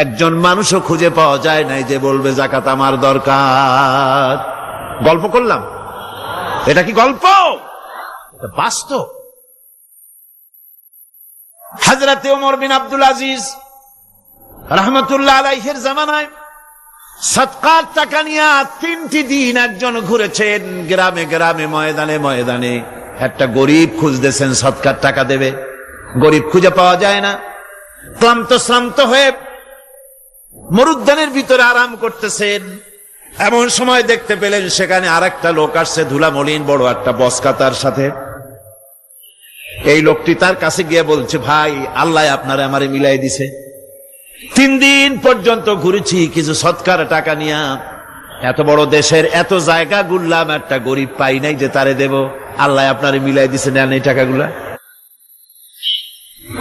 একজন মানুষও খুঁজে পাওয়া যায় নাই যে বলবে যাকাত আমার দরকার। গল্প করলাম? এটা কি গল্প? বাস্তব। হযরত ওমর বিন আব্দুল আজিজ রাহমাতুল্লাহ আলাইহির জামানায় সদকার টাকা নিয়ে 3টি দিন একজন ঘুরেছেন গ্রামে গ্রামে, ময়দানে ময়দানে। একটা গরিব খুঁজতেছেন সদকার টাকা দেবে, গরিব খুঁজে পাওয়া যায় না। ক্লান্ত শ্রান্ত হয়ে মরুদ্যানের ভিতরে আরাম করতেছেন, এমন সময় দেখতে পেলেন সেখানে আরেকটা লোক আসছে, ধুলা মলিন বড় একটা বস্কা তার সাথে। এই লোকটি তার কাছে গিয়ে বলছে, ভাই আল্লাহ আপনারে আমারে মিলাই দিছে, 3 দিন পর্যন্ত ঘুরেছি কিছু সদকার টাকা নিয়ে, এত বড় দেশের এত জায়গা ঘুরলাম, একটা গরিব পাই নাই যে তারে দেব, আল্লাহ আপনারে মিলাই দিছে, নেন এই টাকাগুলা।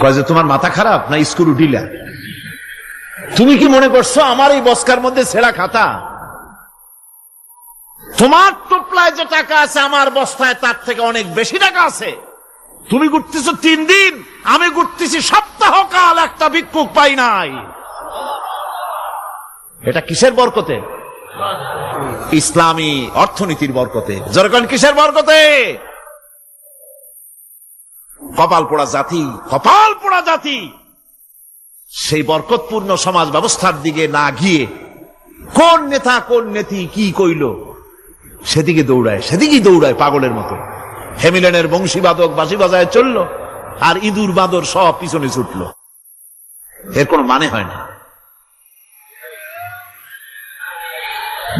কয় যে তোমার মাথা খারাপ না স্কুল উঠিলা? তুমি কি মনে করছো আমার এই বস্কার মধ্যে ছেঁড়া খাতা? তোমার টোপলায় যে টাকা আছে আমার বস্তায় তার থেকে অনেক বেশি টাকা আছে। তুমি ঘুরতেছো 3 দিন, আমি ঘুরতেছি সপ্তাহকাল, একটা ভিক্ষুক পাই নাই। এটা কিসের বরকতে? ইসলামী অর্থনীতির বরকতে। যখন কিসের বরকতে? কপাল পোড়া জাতি, কপাল পোড়া জাতি সেই বরকতপূর্ণ সমাজ ব্যবস্থার দিকে না গিয়ে কোন নেতা কোন নেত্রী কি কইল সেদিকে দৌড়ায়, সেদিকেই দৌড়ায় পাগলের মতো। হেমিলেনের বংশীবাদক বাঁশি বাজায় চলল, আর ইঁদুর বাঁদর সব পিছনে ছুটল। এর কোনো মানে হয় না।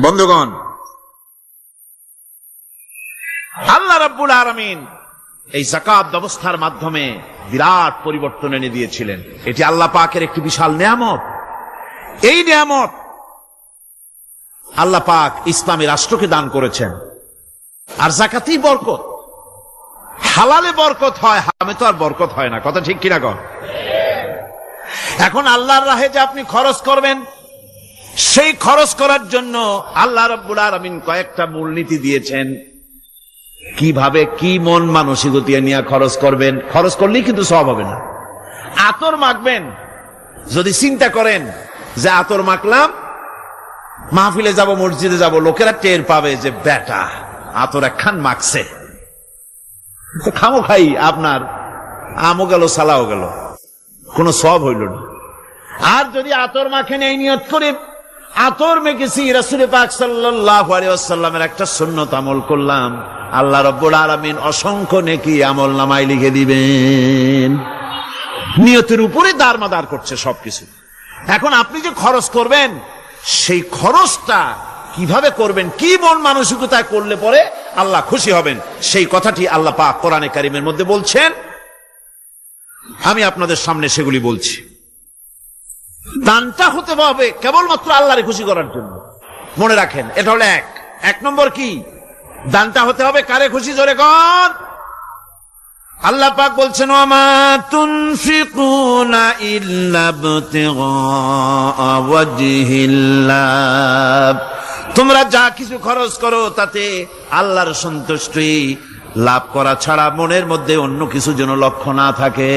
বন্ধুগণ, আল্লাহ রাব্বুল আলামিন এই যাকাত ব্যবস্থার মাধ্যমে বিরাট পরিবর্তন এনে দিয়েছিলেন। এটি আল্লাহ পাকের একটি বিশাল নিয়ামত। এই নিয়ামত আল্লাহ পাক ইসলামী রাষ্ট্রকে দান করেছেন। আর যাকাতই বরকত। হালালে বরকত হয়, হারামে তো আর বরকত হয় না। কথা ঠিক কিনা কন? এখন আল্লাহর রাহে যে আপনি খরচ করবেন, সেই খরচ করার জন্য আল্লাহ রাব্বুল আলামিন কয়েকটা মূলনীতি দিয়েছেন। কিভাবে কি মন মানসিকতা নিয়ে খরচ করবেন। খরচ করলেই কিন্তু সওয়াব হবে না। আতর মাখবেন, যদি চিন্তা করেন যে আতর মাখলাম, মাহফিলে যাব, মসজিদে যাব, লোকেরা টের পাবে যে বেটা আতর একখান মাখছে, খামো খাই আপনার আমও গেল সালাও গেল, কোনো সওয়াব হইল না। আর যদি আতর মাখেন এই নিয়ত করে আতর মেখেছি, রাসূল পাক সাল্লাল্লাহু আলাইহি ওয়াসাল্লামের একটা সুন্নাত আমল করলাম, আল্লাহ রাব্বুল আলামিন অসংখ্য নেকি আমল নামায় লিখে দিবেন। নিয়তের উপরে দারমাদার করছে সবকিছু। এখন আপনি যে খরচ করবেন, সেই খরচটা কিভাবে করবেন, কি মন মানসিকতায় করলে পরে আল্লাহ খুশি হবেন, সেই কথাটি আল্লাহ পাক কোরআনে কারিমের মধ্যে বলছেন। আমি আপনাদের সামনে সেগুলি বলছি। দানটা হতে হবে কেবলমাত্র আল্লাহরে খুশি করার জন্য। মনে রাখেন, এটা হলো এক নম্বর। কি দানটা হতে হবে কারে খুশি? জোরে কর। আল্লাহ পাক বলছেন, ওয়ামা তুনফিকুনা ইল্লা ইবতিগা ওয়াজহিল্লাহ, তোমরা যা কিছু খরচ করো তাতে আল্লাহর সন্তুষ্টি লাভ করা ছাড়া মনের মধ্যে অন্য কিছু যেন লক্ষ্য না থাকে।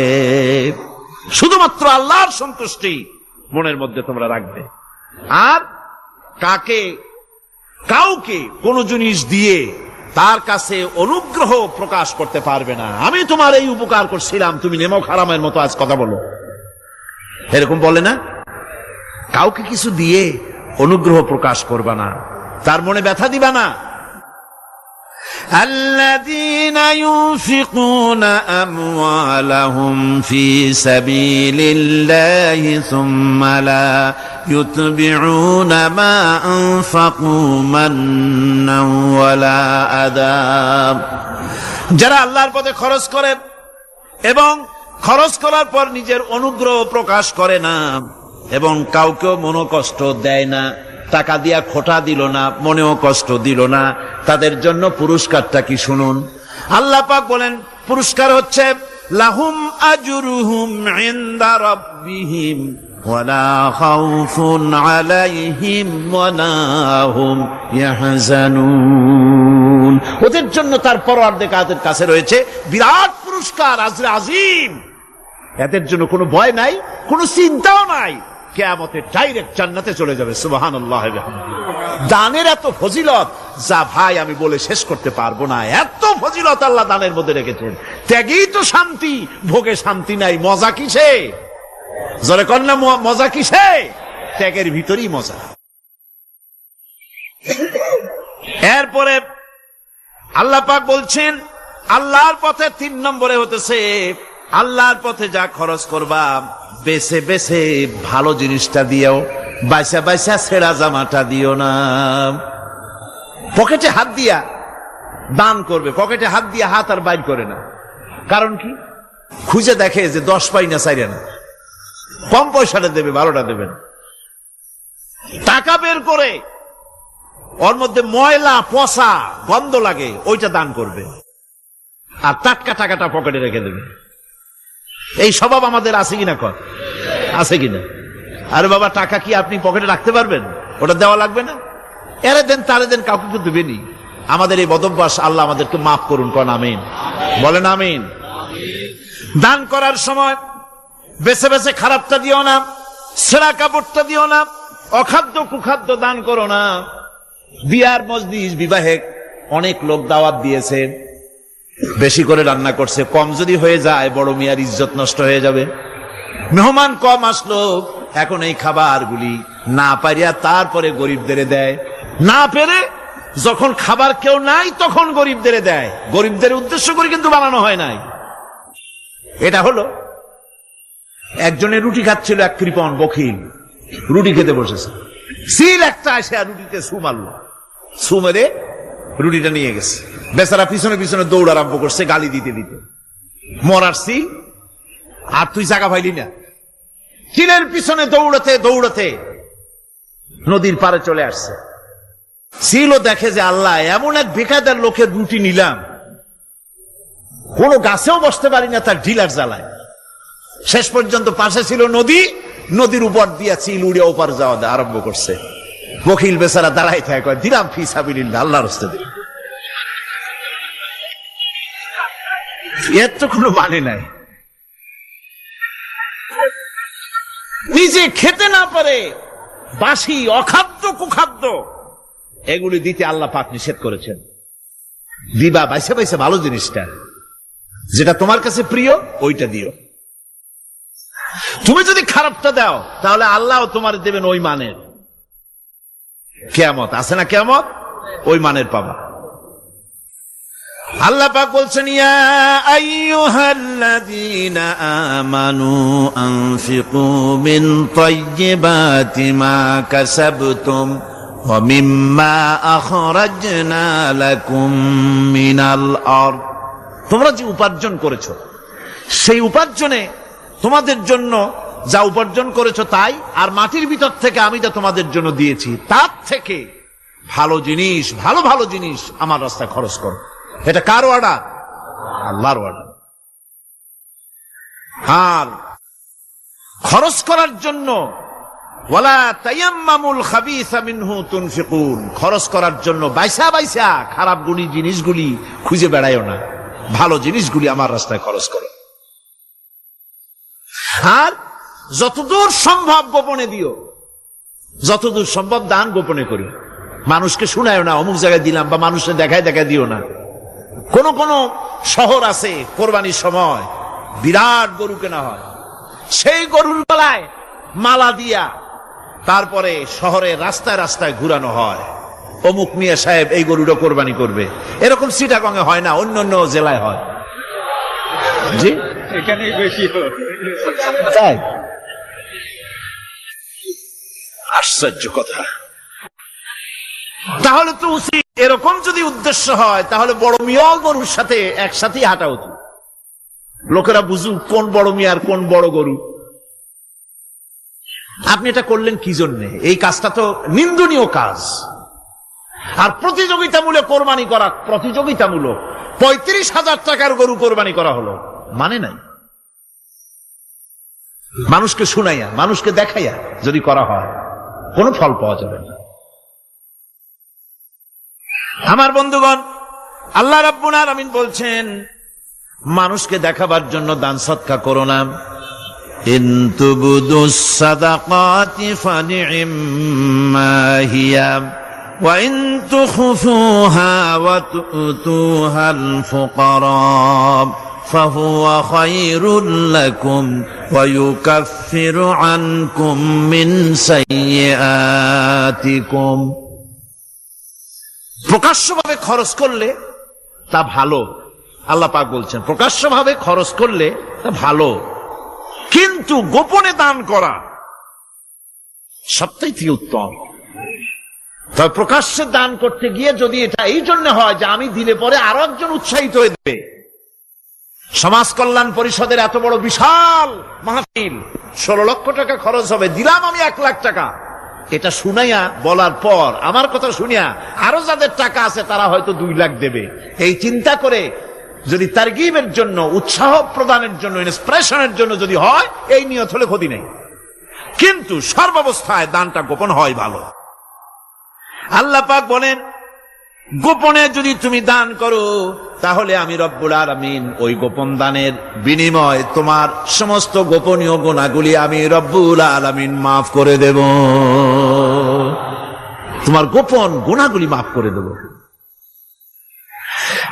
শুধুমাত্র আল্লাহর সন্তুষ্টি মনের মধ্যে তোমরা রাখবে। আর কাউকে কোন জিনিস দিয়ে তার কাছে অনুগ্রহ প্রকাশ করতে পারবে না। আমি তোমার এই উপকার করছিলাম, তুমি নেমক হারামের মতো আজ কথা বলো, এরকম বলে না। কাউকে কিছু দিয়ে অনুগ্রহ প্রকাশ করবা না, তার মনে ব্যথা দিবা না। الذين ينفقون أموالهم في سبيل الله ثم لا يتبعون ما أنفقوا منا ولا أذى যারা আল্লাহর পথে খরচ করে এবং খরচ করার পর নিজের অনুগ্রহ প্রকাশ করে না এবং কাউকেও মনোকষ্ট দেয় না, টাকা দিয়া খোটা দিল না, মনেও কষ্ট দিল না, তাদের জন্য পুরস্কারটা কি শুনুন। আল্লাহ পাক বলেন পুরস্কার হচ্ছে লাহুম আজরুহুম ইনদা রাব্বিহিম ওয়ালা খাউফুন আলাইহিম ওয়ালা হুম ইয়াহজানুন। ওদের জন্য তার পরওয়ারদিগারের কাছে রয়েছে বিরাট পুরস্কার, আজরে আজিম। এদের জন্য কোনো ভয় নাই, কোনো চিন্তাও নাই, কিয়ামতে ডাইরেক্ট জান্নাতে চলে যাবে। সুবহানাল্লাহ। দানের এত ফজিলত যা ভাই আমি বলে শেষ করতে পারবো না, এত ফজিলত আল্লাহ দানের মধ্যে রেখেছেন। ত্যাগেই তো শান্তি, ভোগে শান্তি নাই, মজা কিসে? জোরে কন্যা মজা কিসে? ত্যাগের ভিতরেই মজা। এরপরে আল্লাহ পাক বলছেন আল্লাহর পথে 3 নম্বরে হতেছে আল্লাহর পথে যা খরচ করবা বেছে বেছে ভালো জিনিসটা দিও, বাইসা বাইসা ছেঁড়া জামাটা দিও না। পকেটে হাত দিয়া দান করবে, পকেটে হাত দিয়া হাত আর বাইর করে না। কারণ কি? খুঁজে দেখে যে 10 পাই না, 4 না, কম পয়সাটা দেবে, 12টা দেবেন। টাকা বের করে ওর মধ্যে ময়লা পচা গন্ধ লাগে, ওইটা দান করবে, আর টাটকা টাকাটা পকেটে রেখে দেবে। এই স্বভাব আমাদের আছে কিনা? আছে কিনা? আরে বাবা, টাকা কি আপনি পকেটে রাখতে পারবেন? ওটা দেওয়া লাগবে না, এরে দেন তারে দেন, কাউকে কিন্তু দেবেনি। আমাদের এই বদভ্যাস আল্লাহ আমাদেরকে মাফ করুন। কোন আমিন বলেন। আমিন। দান করার সময় বেছে বেছে খারাপটা দিও না, ছেঁড়া কাপড়টা দিও না, অখাদ্য কুখাদ্য দান করো না। বিয়ার মজলিস, বিবাহে অনেক লোক দাওয়াত দিয়েছে, বেশি করে রান্না করছে, কম যদি হয়ে যায় বড় মিয়ার ইজ্জত নষ্ট হয়ে যাবে। মেহমান কম আসলো, এখন এই খাবারগুলি না পারিয়া তারপরে গরিবদের দেয়, না পেরে যখন খাবার কেউ নাই তখন গরিবদের দেয়। গরিবদের উদ্দেশ্য করে কিন্তু বানানো হয় নাই। এটা হলো একজনের রুটি খাচ্ছিল, এক কৃপণ বখিল রুটি খেতে বসেছে, সিল একটা আসে আর রুটিতে সু মারলো, সু মেরে রুটিটা নিয়ে গেছে। বেচারা পিছনে পিছনে দৌড় আরম্ভ করছে, গালি দিতে দিতে। মরার সিল, আর তুই জায়গা পাইলি না। সিলের পিছনে দৌড়াতে দৌড়াতে নদীর পারে চলে আসছে। সিলও দেখে যে আল্লাহ, এমন এক বেকায়দার লোকের রুটি নিলাম, কোন গাছেও বসতে পারি না তার ঢিলার জ্বালায়। শেষ পর্যন্ত পাশে ছিল নদী, নদীর উপর দিয়া চিল উড়ে ওপার যাওয়া আরম্ভ করছে। বকিল বেচারা দাঁড়াই থাকে, কয় দিলাম ফি সাবিলিল্লাহ, আল্লাহর রাস্তায় দিলাম। এর তো কোনো মানে নাই। নিজে খেতে না পারে বাসি অখাদ্য কুখাদ্য এগুলি দিতে আল্লাহ পাক নিষেধ করেছেন। দিবা বাইসে বাইসে ভালো জিনিসটা, যেটা তোমার কাছে প্রিয় ওইটা দিও। তুমি যদি খারাপটা দাও তাহলে আল্লাহ তোমার দেবেন ওই মানের। কিয়ামত আছে না, কিয়ামত ওই মানের পাবা। আল্লাহ পাক বলছেন ইয়া আইয়ুহাল্লাযীনা আমানু আনফিকু মিন তাইয়্যিবাতি মা কাসাবতুম ওয়া মিম্মা আখরাজনা লাকুম মিনাল আরদ। তোমরা যে উপার্জন করেছো সেই উপার্জনে তোমাদের জন্য যা উপার্জন করেছো তাই, আর মাটির ভিতর থেকে আমি যা তোমাদের জন্য দিয়েছি তার থেকে ভালো জিনিস, ভালো ভালো জিনিস আমার রাস্তায় খরচ করো। এটা কার অর্ডার? আল্লাহর অর্ডার। আর খরচ করার জন্য ওয়ালা তায়াম্মামুল খাবিসা মিনহু তুনফিকুন, খরচ করার জন্য বাইসা বাইসা খারাপ জিনিসগুলি খুঁজে বেড়াইও না, ভালো জিনিসগুলি আমার রাস্তায় খরচ করো। আর যতদূর সম্ভব গোপনে দিও, যতদূর সম্ভব দান গোপনে করি। মানুষকে শুনায়ও না অমুক জায়গায় দিলাম, বা মানুষের দেখায় দেখায় দিও না। কোন কোন শহর আছে কোরবানির সময় বিরাট গরু কেনা হয়, সেই গরুর গলায় মালা দিয়া তারপরে শহরে রাস্তায় রাস্তায় ঘুরানো হয়। অমুক মিয়া সাহেব এই গরুটা কোরবানি করবে। এরকম চিটাগং এ হয় না, অন্য অন্য জেলায় হয়। জি, এখানেই বেশি হয়। তাই আশ্চর্য কথা। তাহলে তো উচিত, এরকম যদি উদ্দেশ্য হয় তাহলে বড় মিয়া গরুর সাথে একসাথেই হাঁটা উচিত, লোকেরা বুঝুক কোন বড় মিয়া আর কোন বড় গরু। আপনি এটা করলেন কি জন্যে? এই কাজটা তো নিন্দনীয় কাজ। আর প্রতিযোগিতামূলক কোরবানি করা, প্রতিযোগিতামূলক 35,000 টাকার গরু কোরবানি করা হলো, মানে নাই। মানুষকে শুনাইয়া, মানুষকে দেখাইয়া যদি করা হয় কোনো ফল পাওয়া যাবে না। আমার বন্ধুগণ, আল্লাহ রাব্বুল আলামিন বলছেন মানুষকে দেখাবার জন্য দান সদকা করো না। ইন তুবদুস সাদাকাতি ফানি'ম্মা হিয়া ওয়া ইন তুখফুহা ওয়া তু'তুহাল ফুকারা ফাহুয়া খায়রুল লাকুম ওয়া ইউকাফিরু আনকুম মিন সাইয়্যাতিকুম। প্রকাশ্যভাবে খরচ করলে তা ভালো, আল্লাহ পাক বলছেন প্রকাশ্যভাবে খরচ করলে তা ভালো, কিন্তু গোপনে দান করা সবথেকে উত্তম। তবে প্রকাশ্যে দান করতে গিয়ে যদি এটা এই জন্য হয় যে আমি দিলে পরে আরো একজন উৎসাহিত হয়ে দেবে, সমাজ কল্যাণ পরিষদের এত বড় বিশাল মাহফিল, 16 লক্ষ টাকা খরচ হবে, দিলাম আমি 1 লাখ টাকা, এটা শুনাইয়া বলার পর আমার কথা শুনিয়া আরো যাদের টাকা আছে তারা হয়তো 2 লাখ দেবে, এই চিন্তা করে যদি তারগিবের জন্য, উৎসাহ প্রদানের জন্য, ইন্সপিরেশনের জন্য যদি হয়, এই নিয়ত হলে ক্ষতি নেই। কিন্তু সর্বাবস্থায় দানটা গোপন হয় ভালো। আল্লাহ পাক বলেন গোপনে যদি তুমি দান করো তাহলে আমি রব্বুল আলামিন ওই গোপন দানের বিনিময় তোমার সমস্ত গোপনীয় গুনাহগুলি আমি রব্বুল আলামিন মাফ করে দেব, তোমার গোপন গুনাহগুলি মাফ করে দেব।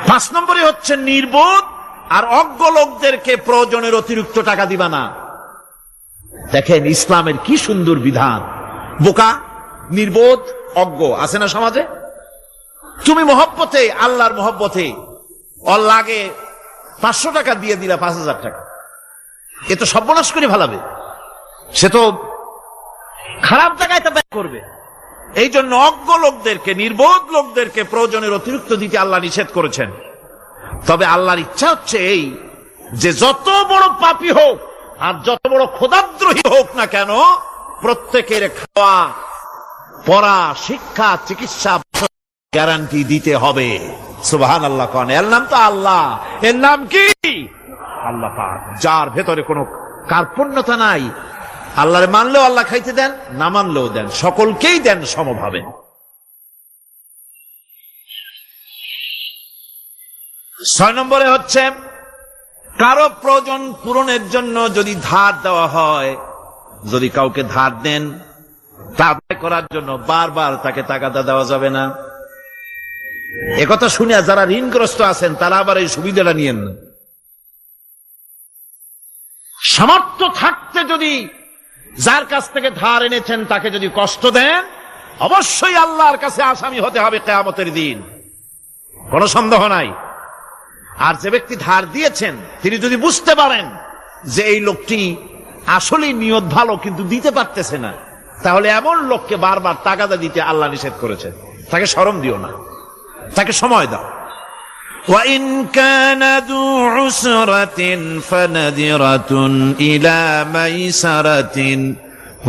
5 নম্বরে হচ্ছে নির্বোধ আর অজ্ঞ লোকদেরকে প্রয়োজনের অতিরিক্ত টাকা দিবা না। দেখেন ইসলামের কি সুন্দর বিধান। বোকা, নির্বোধ, অজ্ঞ আছে না সমাজে? তুমি মহব্বতে, আল্লাহর মহব্বতে ওর লাগে 500 টাকা দিয়ে দিলা 5,000 টাকা, এ তো সর্বনাশ করে ফেলাবে, সে তো খারাপ জায়গায় তা ব্যয় করবে। এই জন্য অজ্ঞ লোকদেরকে, নির্বোধ লোকদেরকে প্রয়োজনের অতিরিক্ত দিতে আল্লাহ নিষেধ করেছেন। তবে আল্লাহর ইচ্ছা হচ্ছে এই যে যত বড় পাপী হোক আর যত বড় খোদাদ্রোহী হোক না কেন, প্রত্যেকের খাওয়া, পড়া, শিক্ষা, চিকিৎসা গ্যারান্টি দিতে হবে। সুবহানাল্লাহ। কোন এর নাম তো আল্লাহ, এর নাম কি? আল্লাহ পাক, যার ভেতরে কোনো কার্পণ্যতা নাই। আল্লাহরে মানলেও আল্লাহ খাইতে দেন, না মানলেও দেন, সকলকেই দেন সমভাবে। 6 নম্বরে হচ্ছে কারো প্রয়োজন পূরণের জন্য যদি ধার দেওয়া হয়, যদি কাউকে ধার দেন তা আদায় করার জন্য বারবার তাকে তাগাদা দেওয়া যাবে না। একথা শুনিয়া যারা ঋণগ্রস্ত আছেন তারা আবার এই সুবিধাটা নিয়েন না। সামর্থ্য থাকতে যদি যার কাছ থেকে ধার এনেছেন তাকে যদি কষ্ট দেন, অবশ্যই আল্লাহর কাছে আসামি হতে হবে কিয়ামতের দিন, কোনো সন্দেহ নাই। আর যে ব্যক্তি ধার দিয়েছেন তিনি যদি বুঝতে পারেন যে এই লোকটি আসলেই নিয়ত ভালো কিন্তু দিতে পারতেছে না, তাহলে এমন লোককে বারবার তাগাদা দিতে আল্লাহ নিষেধ করেছেন। তাকে শরম দিও না, তাকে সময় দাও। وَإِنْ كَانَ ذُو عُسْرَةٍ فَنَذِرَةٌ إِلَى مَيْسَرَةٍ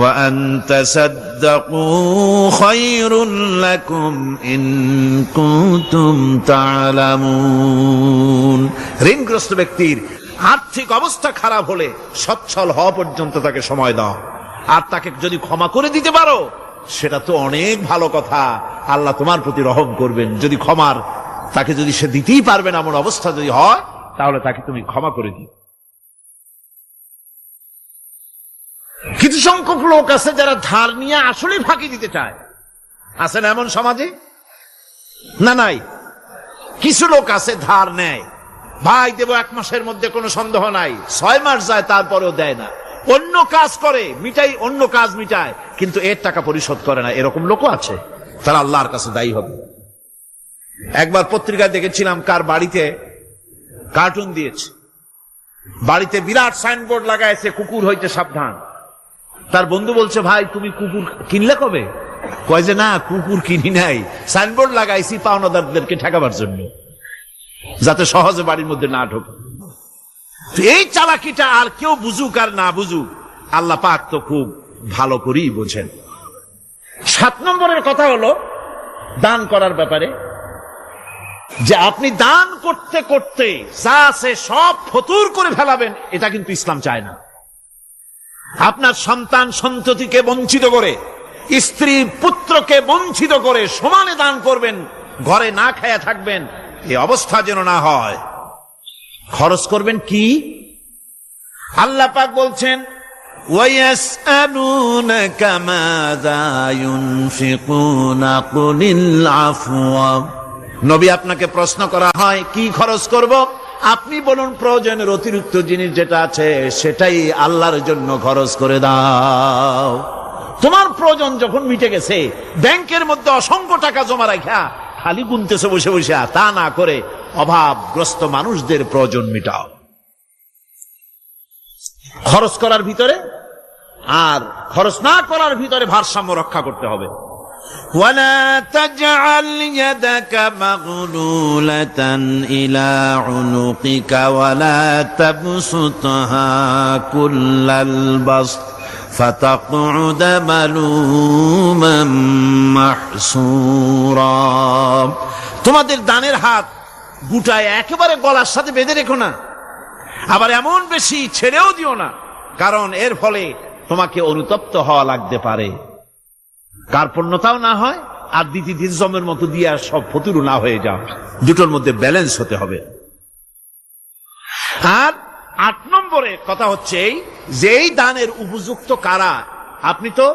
وَأَنْ تَصَدَّقُوا خَيْرٌ لَكُمْ إِنْ كُنْتُمْ تَعْلَمُونَ। ঋণগ্রস্ত ব্যক্তির আর্থিক অবস্থা খারাপ হলে সচ্ছল হওয়া পর্যন্ত তাকে সময় দাও, আর তাকে যদি ক্ষমা করে দিতে পারো সেটা তো অনেক ভালো কথা, আল্লাহ তোমার প্রতি রহম করবেন। যদি ক্ষমার তাকে যদি সে দিতেই পারবে না এমন অবস্থা যদি হয়, তাহলে তাকে তুমি ক্ষমা করে দিও। কিছু সংখ্যক লোক আছে যারা ধার নিয়ে আসলে ফাঁকি দিতে চায়, আছে না এমন সমাজে? না নাই? কিছু লোক আছে ধার নেয়, ভাই দেব 1 মাসের মধ্যে, কোনো সন্দেহ নাই। 6 মাস যায় তারপরেও দেয় না, অন্য কাজ করে মিটাই, অন্য কাজ মিটায়, কিন্তু এর টাকা পরিশোধ করে না। এরকম লোকও আছে। তারা আল্লাহর কাছে দায়ী হবে। একবার পত্রিকায় দেখেছিলাম কার বাড়িতে কার্টুন দিয়েছে, বাড়িতে বিরাট সাইনবোর্ড লাগাইছে কুকুর হইতে সাবধান। তার বন্ধু বলছে, ভাই তুমি কুকুর কিনলে কবে? কয় যে না, কুকুর কিনি নাই, সাইনবোর্ড লাগাইছি পাওনাদারদেরকে ঠেকাবার জন্য, যাতে সহজে বাড়ির মধ্যে না ঢোকে। এই চালাকিটা আর কেউ বুঝুক আর না বুঝুক, আল্লাহ পাক তো খুব ভালো করেই বোঝেন। 7 নম্বরের কথা হলো দান করার ব্যাপারে, যে আপনি দান করতে করতে যা আছে সব ফতুর করে ফেলাবেন, এটা কিন্তু ইসলাম চায় না। আপনার সন্তান সন্ততিকে বঞ্চিত করে, স্ত্রী পুত্রকে বঞ্চিত করে সমানে দান করবেন, ঘরে না খায়া থাকবেন, এই অবস্থা যেন না হয়। খরচ করবেন কি? আল্লাহ পাক বলছেন, ওয়ায়াসআলুনাকা মাযা ইউনফিকুনা কুলিল আফওয়া। নবী আপনাকে প্রশ্ন করা হয় কি খরচ করব, আপনি বলুন প্রয়োজনের অতিরিক্ত জিনিস যেটা আছে সেটাই আল্লাহর জন্য খরচ করে দাও। তোমার প্রয়োজন যখন মিটে গেছে, ব্যাংকের মধ্যে অসংখ্য টাকা জমা রাখা খালি গুনতেছে বসে বসে, তা না করে অভাবগ্রস্ত মানুষদের প্রয়োজন মিটাও। খরচ করার ভিতরে আর খরচ না করার ভিতরে ভারসাম্য রক্ষা করতে হবে। ولا تجعل يدك مغلولة إلى عنقك ولا تبسطها كل البسط فتقعد ملوما محسورا। তোমাদের দানের হাত গুটায় একেবারে গলার সাথে বেঁধে রেখো না, আবার এমন বেশি ছেড়েও দিও না, কারণ এর ফলে তোমাকে অনুতপ্ত হওয়া লাগতে পারে, কার্পণ্যতাও না হয় আর দ্বিতীয় জমের মতো দিয়ে আর সব ফতুরু না হয়ে যাও। দুটোর মধ্যে ব্যালেন্স হতে হবে। আর 8 নম্বরে কথা হচ্ছে যে এই দানের উপযুক্ত কারা। আপনি তো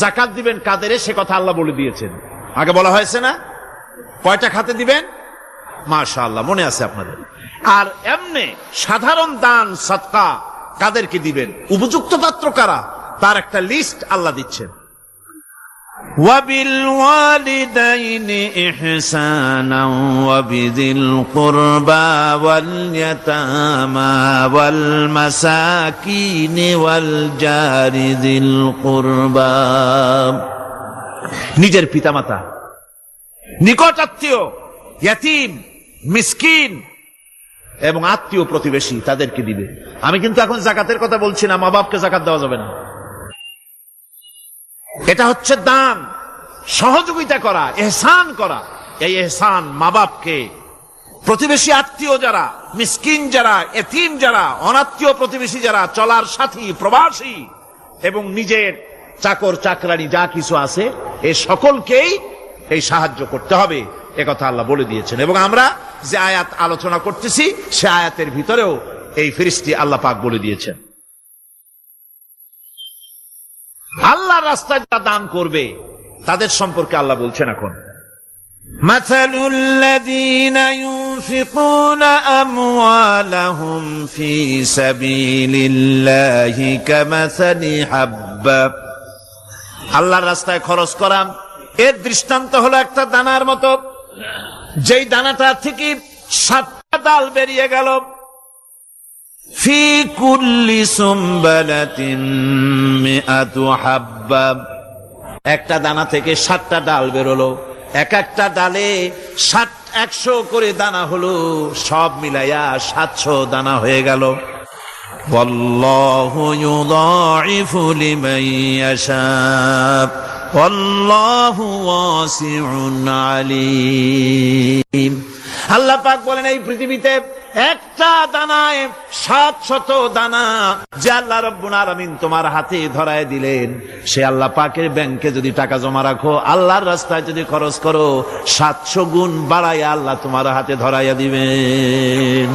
যাকাত দিবেন কাদের, সে কথা আল্লাহ বলে দিয়েছেন, আগে বলা হয়েছে না? কয়টা খাতে দিবেন? মাশাআল্লাহ, মনে আছে আপনাদের। আর এমনি সাধারণ দান সাদকা কাদেরকে দিবেন, উপযুক্ত পাত্র কারা, তার একটা লিস্ট আল্লাহ দিচ্ছেন। وبالوالدين إحسانا وبذي القربى واليتامى والمساكين والجار ذي القربى। নিজের পিতামাতা, নিকট আত্মীয়, ইয়াতিম, মিসকিন এবং আত্মীয় প্রতিবেশী, তাদেরকে দিবে। আমি কিন্তু এখন যাকাতের কথা বলছি না, মা বাপকে যাকাত দেওয়া যাবে না। এটা হচ্ছে দান, সহযোগিতা করা, ইহসান করা। এই ইহসান মা বাপকে, প্রতিবেশী আত্মীয় যারা, মিসকিন যারা, এতিম যারা, অনাত্মীয় প্রতিবেশী যারা, চলার সাথী, প্রবাসী এবং নিজের চাকর চাকরানি যা কিছু আছে, এই সকলকেই এই সাহায্য করতে হবে, একথা আল্লাহ বলে দিয়েছেন। এবং আমরা যে আয়াত আলোচনা করতেছি সে আয়াতের ভিতরেও এই ফেরেশতা আল্লাহ পাক বলে দিয়েছেন। আল্লাহর রাস্তায় যারা দান করবে তাদের সম্পর্কে আল্লাহ বলছেন এখন, মাসালুল লাযীনা ইউনফিকুনা আমওয়ালাহুম ফী সাবিলিল্লাহি কামাসালি হাব্বা। আল্লাহর রাস্তায় খরচ করা এর দৃষ্টান্ত হলো একটা দানার মতো, যেই দানাটা থেকে 7টা ডাল বেরিয়ে গেল। ফি কুল্লি সুমবালাতিন মিআতু হাব্বা, একটা দানা থেকে 7টা ডাল বেরোলো, এক একটা ডালে 100 করে দানা হলো, সব মিলাইয়া 700 দানা হয়ে গেল। ওয়াল্লাহু ইউদাইফু লিমান ইয়াশা ওয়াল্লাহু ওয়াসিউন আলীম। আল্লাহ পাক বলেন, এই পৃথিবীতে একটা দানায় 700 দানা যে আল্লাহ রাব্বুল আলামিন তোমার হাতে ধরায় দিলেন, সে আল্লাহ পাকের ব্যাংকে যদি টাকা জমা রাখো, আল্লাহর রাস্তায় যদি খরচ করো, 700 গুণ বাড়াইয়া আল্লাহ তোমার হাতে ধরাইয়া দিবেন।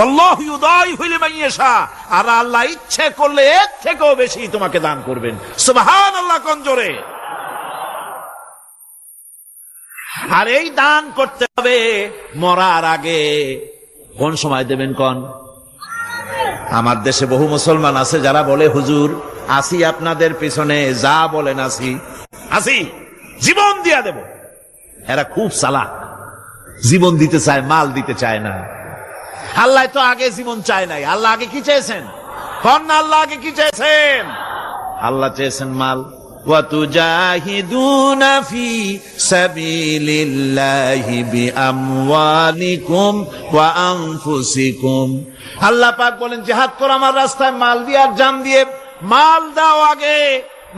আল্লাহু ইউদাইফু লিমান ইয়াশা, আর আল্লাহ ইচ্ছে করলে এর থেকেও বেশি তোমাকে দান করবেন। সুবহানাল্লাহ, কোন জোরে। আর এই দান করতে হবে মরার আগে। কোন সময় দেবেন কোন? আমার দেশে বহু মুসলমান আছে যারা বলে, হুজুর আসি আপনাদের পিছনে, যা বলেন আসি। জীবন দিয়া দেব। এরা খুব চালাক, জীবন দিতে চায়, মাল দিতে চায় না। আল্লাহ তো আগে জীবন চায় নাই। আল্লাহ আগে কি চেয়েছেন? কন্যা আল্লাহ আগে কি চেয়েছেন? আল্লাহ চেয়েছেন মাল। وَتُجَاهِدُونَ فِي سَبِيلِ اللَّهِ بِأَمْوَالِكُمْ وَأَنفُسِكُمْ। আল্লাহ পাক বলেন জিহাদ করো আমার রাস্তায় মাল দিয়ে আর জান দিয়ে। মাল দাও আগে,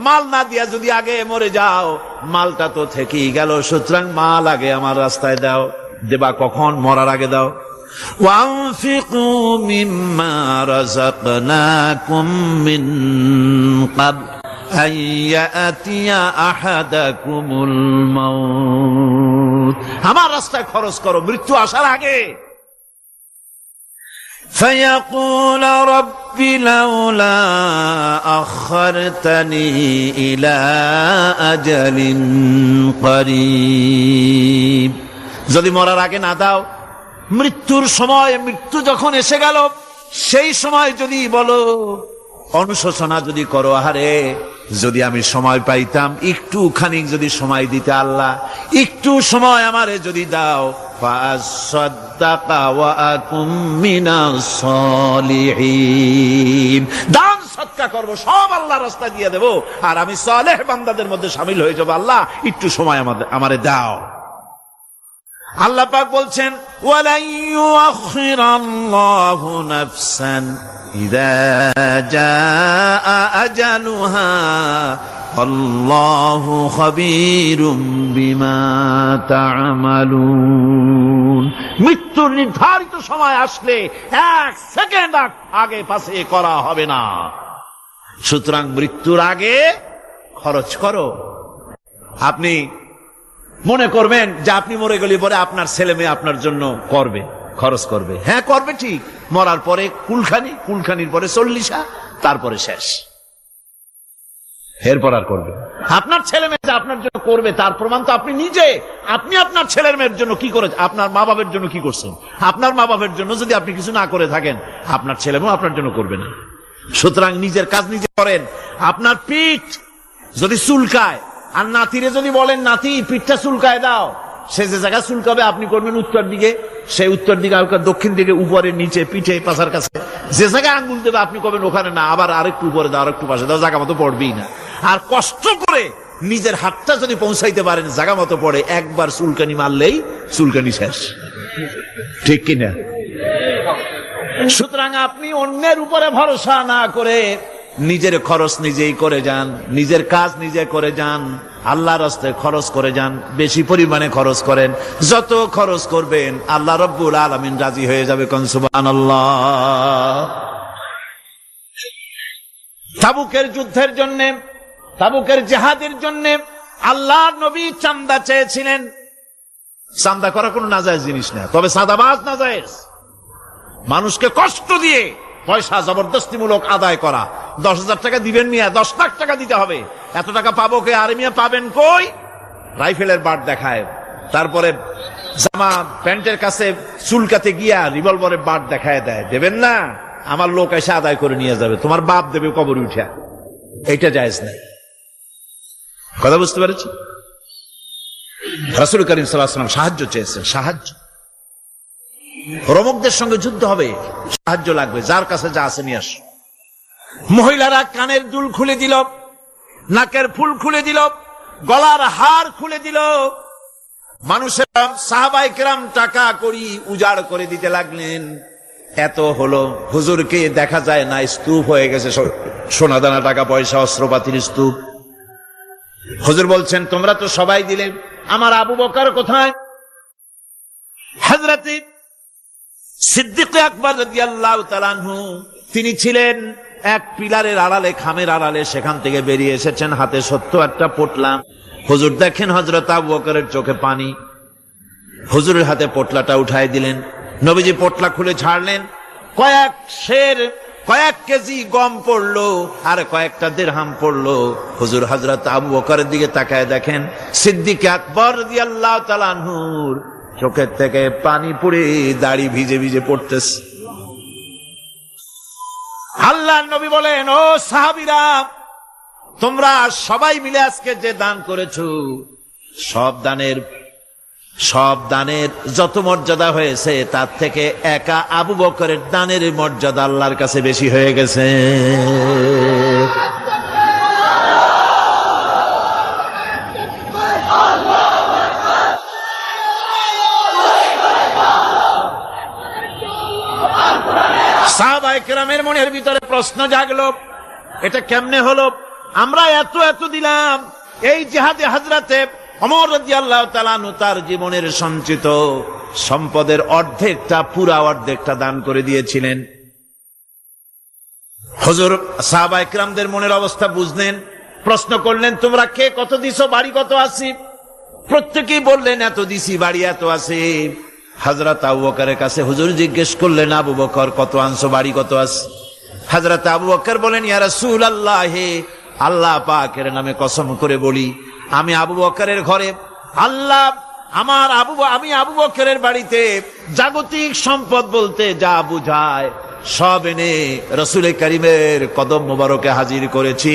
মাল না দিয়া যদি আগে মরে যাও মালটা তো থেকেই গেল। সুতরাং মাল আগে আমার রাস্তায় দাও। দেবা কখন? মরার আগে দাও। وَأَنفِقُوا مِمَّا رَزَقْنَاكُم مِّن قَبْلِ أَن يَأْتِيَ أَحَدَكُمُ الْمَوْتُ। আমার রাস্তায় খরচ করো মৃত্যু আসার আগে। فَيَقُولَ رَبِّ لَوْلَا أَخَّرْتَنِي إِلَى أَجَلٍ قَرِيبٍ। যদি মরার আগে না দাও, মৃত্যুর সময়, মৃত্যু যখন এসে গেল সেই সময় যদি বলো, অনুশোচনা যদি করো, আহারে যদি আমি সময় পাইতাম, একটু খানিক যদি সময় দিতে আল্লাহ, একটু সময় আমারে যদি দাও, ফাসাদ্দাকা ওয়া আকুম মিনাস সালিহিন। দান সদকা করব, সব আল্লাহর রাস্তায় দিয়ে দেব, আর আমি সালেহ বান্দাদের মধ্যে শামিল হয়ে যাব। আল্লাহ একটু সময় আমারে দাও। আল্লাহ পাক বলছেন ওয়ালা ইউআখিরাল্লাহু নাফসান ইযা জাআ আজালুহা আল্লাহু খাবীরুম বিমা তা'মালুন। মৃত্যুর নির্ধারিত সময় আসলে এক সেকেন্ড আগে পাশে করা হবে না। সুতরাং মৃত্যুর আগে খরচ করো। আপনি মনে করবেন যে আপনি মরে গেলে পরে আপনার ছেলে মেয়ে আপনার জন্য করবে, খরচ করবে। হ্যাঁ করবে ঠিক। মরার পরে কুলখানির পরে 40, তারপরে শেষ। এরপর আর করবে। আপনার ছেলে মেয়ে আপনার জন্য করবে তার প্রমাণ তো আপনি নিজে। আপনি আপনার ছেলের মেয়ের জন্য কি করে, আপনার মা বাবার জন্য কি করছেন? আপনার মা বাবার জন্য যদি আপনি কিছু না করে থাকেন, আপনার ছেলে মেয়ে আপনার জন্য করবে না। সুতরাং নিজের কাজ নিজে করেন। আপনার পিঠ যদি চুলকায় আর নাতিরে যদি বলেন নাতি পিঠটা চুলকায় দাও, সে যে জায়গায় চুলকাবে আপনি করবেন উত্তর দিকে, সেই উত্তর দিকে দক্ষিণ দিকে, উপরে নিচে, পিঠে, পাশার কাছে যে জায়গায় আঙ্গুল দেবে আপনি করবেন ওখানে না, আবার আরেকটু উপরে দাও, আরেকটু পাশে দাও, জায়গা মতো পড়বেই না। আর কষ্ট করে নিজের হাতটা যদি পৌঁছাইতে পারেন জায়গা মতো পড়ে, একবার চুলকানি মারলেই চুলকানি শেষ। ঠিক কিনা? সুতরাং আপনি অন্যের উপরে ভরসা না করে নিজের খরচ নিজেই করে যান, নিজের কাজ নিজে করে যান, আল্লাহর রাস্তায় খরচ করে যান। বেশি পরিমাণে খরচ করেন, যত খরচ করবেন আল্লাহ রাব্বুল আলামিন রাজি হয়ে যাবে। কোন সুবহানাল্লাহ। তাবুকের যুদ্ধের জন্য, তাবুকের জিহাদের জন্য আল্লাহর নবী চাঁদা চেয়েছিলেন। চাঁদা করা কোনো নাজায়েজ জিনিস না, তবে সাদাবাজ নাজায়েজ। মানুষকে কষ্ট দিয়ে পয়সা জবরদস্তিমূলক আদায় করা। 10,000 টাকা দিবেন মিয়া, 10 লাখ টাকা দিতে হবে, এত টাকা পাবো কে? আর মিয়া পাবেন কই? রাইফেলের বাট দেখায়, তারপরে জামা প্যান্টের কাছে চুলকাতে গিয়া রিভলভারের বাট দেখায় দেয়। দেবেন না, আমার লোক এসে আদায় করে নিয়ে যাবে, তোমার বাপ দেবে কবরে উঠা। এইটা জায়েজ নাই। কথা বুঝতে পেরেছি? রাসূল করিম সাল্লাল্লাহু আলাইহি ওয়াসাল্লাম সাহায্য চেয়েছেন। সাহায্য, রোমকদের সঙ্গে যুদ্ধ হবে, সাহায্য লাগবে, যার কাছে যা আছে নিয়ে আস। মহিলারা কানের দুল খুলে দিল, নাকের ফুল খুলে দিল, গলার হার খুলে দিল। মানুষেরা সাহাবায়ে কেরাম টাকা করি উজাড় করে দিতে লাগলেন। এত হলো, হুজুরকে দেখা যায় না, স্তূপ হয়ে গেছে, সোনা দানা টাকা পয়সা অস্ত্রপাতির স্তূপ। হুজুর বলছেন তোমরা তো সবাই দিলে, আমার আবু বকর কোথায়? হযরত সিদ্দিক আকবর রাদিয়াল্লাহু তাআলা আনহু, তিনি ছিলেন এক পিলারের আড়ালে, খামের আড়ালে, সেখান থেকে বেরিয়ে এসেছেন, হাতে 70টা পোটলা। হুজুর দেখেন হযরত আবু বকরের চোখে পানি। হুজুরের হাতে পোটলাটা উঠায় দিলেন। নবীজি পোটলা খুলে ছাড়লেন। কয়েক সের, কয়েক কেজি গম পড়লো আর কয়েকটা দিরহাম পড়লো। হুজুর হযরত আবু বকরের দিকে তাকায় দেখেন সিদ্দিক আকবর রাদিয়াল্লাহু তাআলা আনহুর চোখের থেকে পানি পড়ে দাড়ি ভিজে ভিজে পড়তেছে। আল্লাহর নবী বলেন, ও সাহাবীরা, তোমরা সবাই মিলে আজকে যে দান করেছো, সব দানের যত মর্যাদা হয়েছে তার থেকে একা আবু বকরের দানের মর্যাদা আল্লাহর কাছে বেশি হয়ে গেছে। সাহাবায়ে কেরামের মনের ভিতরে প্রশ্ন জাগলো, এটা কেমনে হলো? আমরা এত দিলাম। এই জিহাদে হযরতে ওমর রাদিয়াল্লাহু তাআলা আনহু তার জীবনের সঞ্চিত সম্পদের পুরা অর্ধেকটা দান করে দিয়েছিলেন। হুজুর সাহাবায়ে কেরামদের মনের অবস্থা বুঝলেন, প্রশ্ন করলেন, তোমরা কে কত দিছো, বাড়ি কত আছে? প্রত্যেকেই বললেন, এত দিছি, বাড়ি এত আছে। হযরত আবু বকরের কাছে হুজুর জিজ্ঞেস করলেন, আবু বকর কত আনছো, বাড়ি কত আছে? হযরত আবু বকর বলেন, ইয়া রাসূলুল্লাহ, আল্লাহ পাকের নামে কসম করে বলি, আমি আবু বকরের ঘরে আমি আবু বকরের বাড়িতে জাগতিক সম্পদ বলতে যা বুঝায় সব এনে রাসূল কারীমের কদম মোবারকে হাজির করেছি।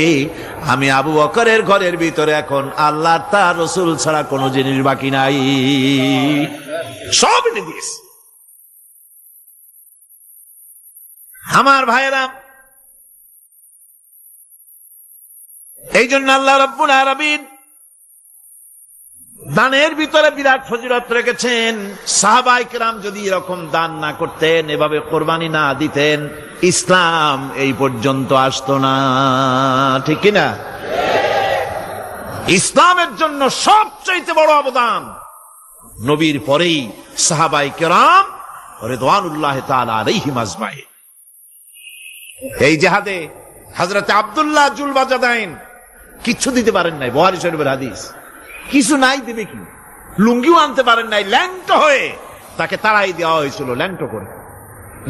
আমি আবু বকরের ঘরের ভিতরে এখন আল্লাহ তার রাসূল ছাড়া কোনো জিনিস বাকি নাই, সব এনে দিয়েছি। আমার ভাইয়েরা, এই জন্য আল্লাহ রাব্বুল আলামিন দানের ভিতরে বিরাট ফজিলত রেখেছেন। সাহাবায়ে কেরাম যদি এরকম দান না করতেন, এভাবে কোরবানি না দিতেন, ইসলাম এই পর্যন্ত আসতো না, ঠিক কিনা? ইসলামের জন্য সবচাইতে বড় অবদান নবীর পরেই সাহাবায়ে কেরাম রিদওয়ানুল্লাহি তাআলা আলাইহিম আজমাইন। এই জিহাদে হযরত আব্দুল্লাহ জুলবাজাদাইন কিচ্ছু দিতে পারেন নাই, বুখারী শরীফের হাদিস। কিছু নাই, দেবে কি? লুঙ্গিও আনতে পারেন নাই, ল্যাংটো হয়ে তাকে তাড়াই দেওয়া হয়েছিল, ল্যাংটো করে।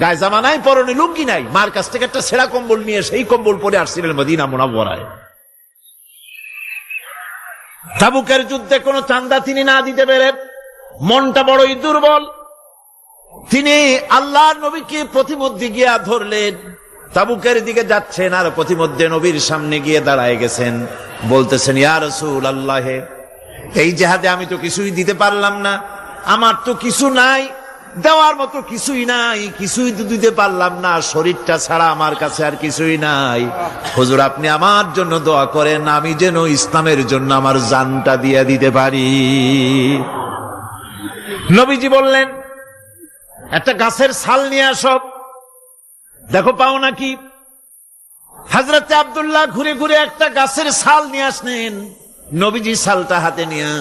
গায়ে জামা নাই, পরনে লুঙ্গি নাই, মার কাছ থেকে একটা ছেঁড়া কম্বল নিয়ে সেই কম্বল পরে আসছিলেন মদিনা মুনাওয়ারায়। তাবুকের যুদ্ধে কোনো চাঁদা তিনি না দিতে পেরে মনটা বড়ই দুর্বল। তিনি আল্লাহর নবীকে প্রতিমধ্যে গিয়া ধরলেন, তাবুকের দিকে যাচ্ছেন আর প্রতিমধ্যে নবীর সামনে গিয়ে দাঁড়ায় গেছেন, বলতেছেন, ইয়া রাসূলুল্লাহ, এই জিহাদে আমি তো কিছুই দিতে পারলাম না, আমার তো কিছু নাই, দেওয়ার মতো কিছুই নাই, কিছুই তো দিতে পারলাম না, শরীরটা ছাড়া আমার কাছে আর কিছুই নাই। হুজুর আপনি আমার জন্য দোয়া করেন, আমি যেন ইসলামের জন্য আমার জানটা দিয়ে দিতে পারি। নবীজি বললেন, একটা গাছের ছাল নিয়ে আসো, দেখো পাও নাকি। হযরতে আব্দুল্লাহ ঘুরে ঘুরে একটা গাছের ছাল নিয়ে আসলেন। নবীজি ছালটা হাতে নিয়ে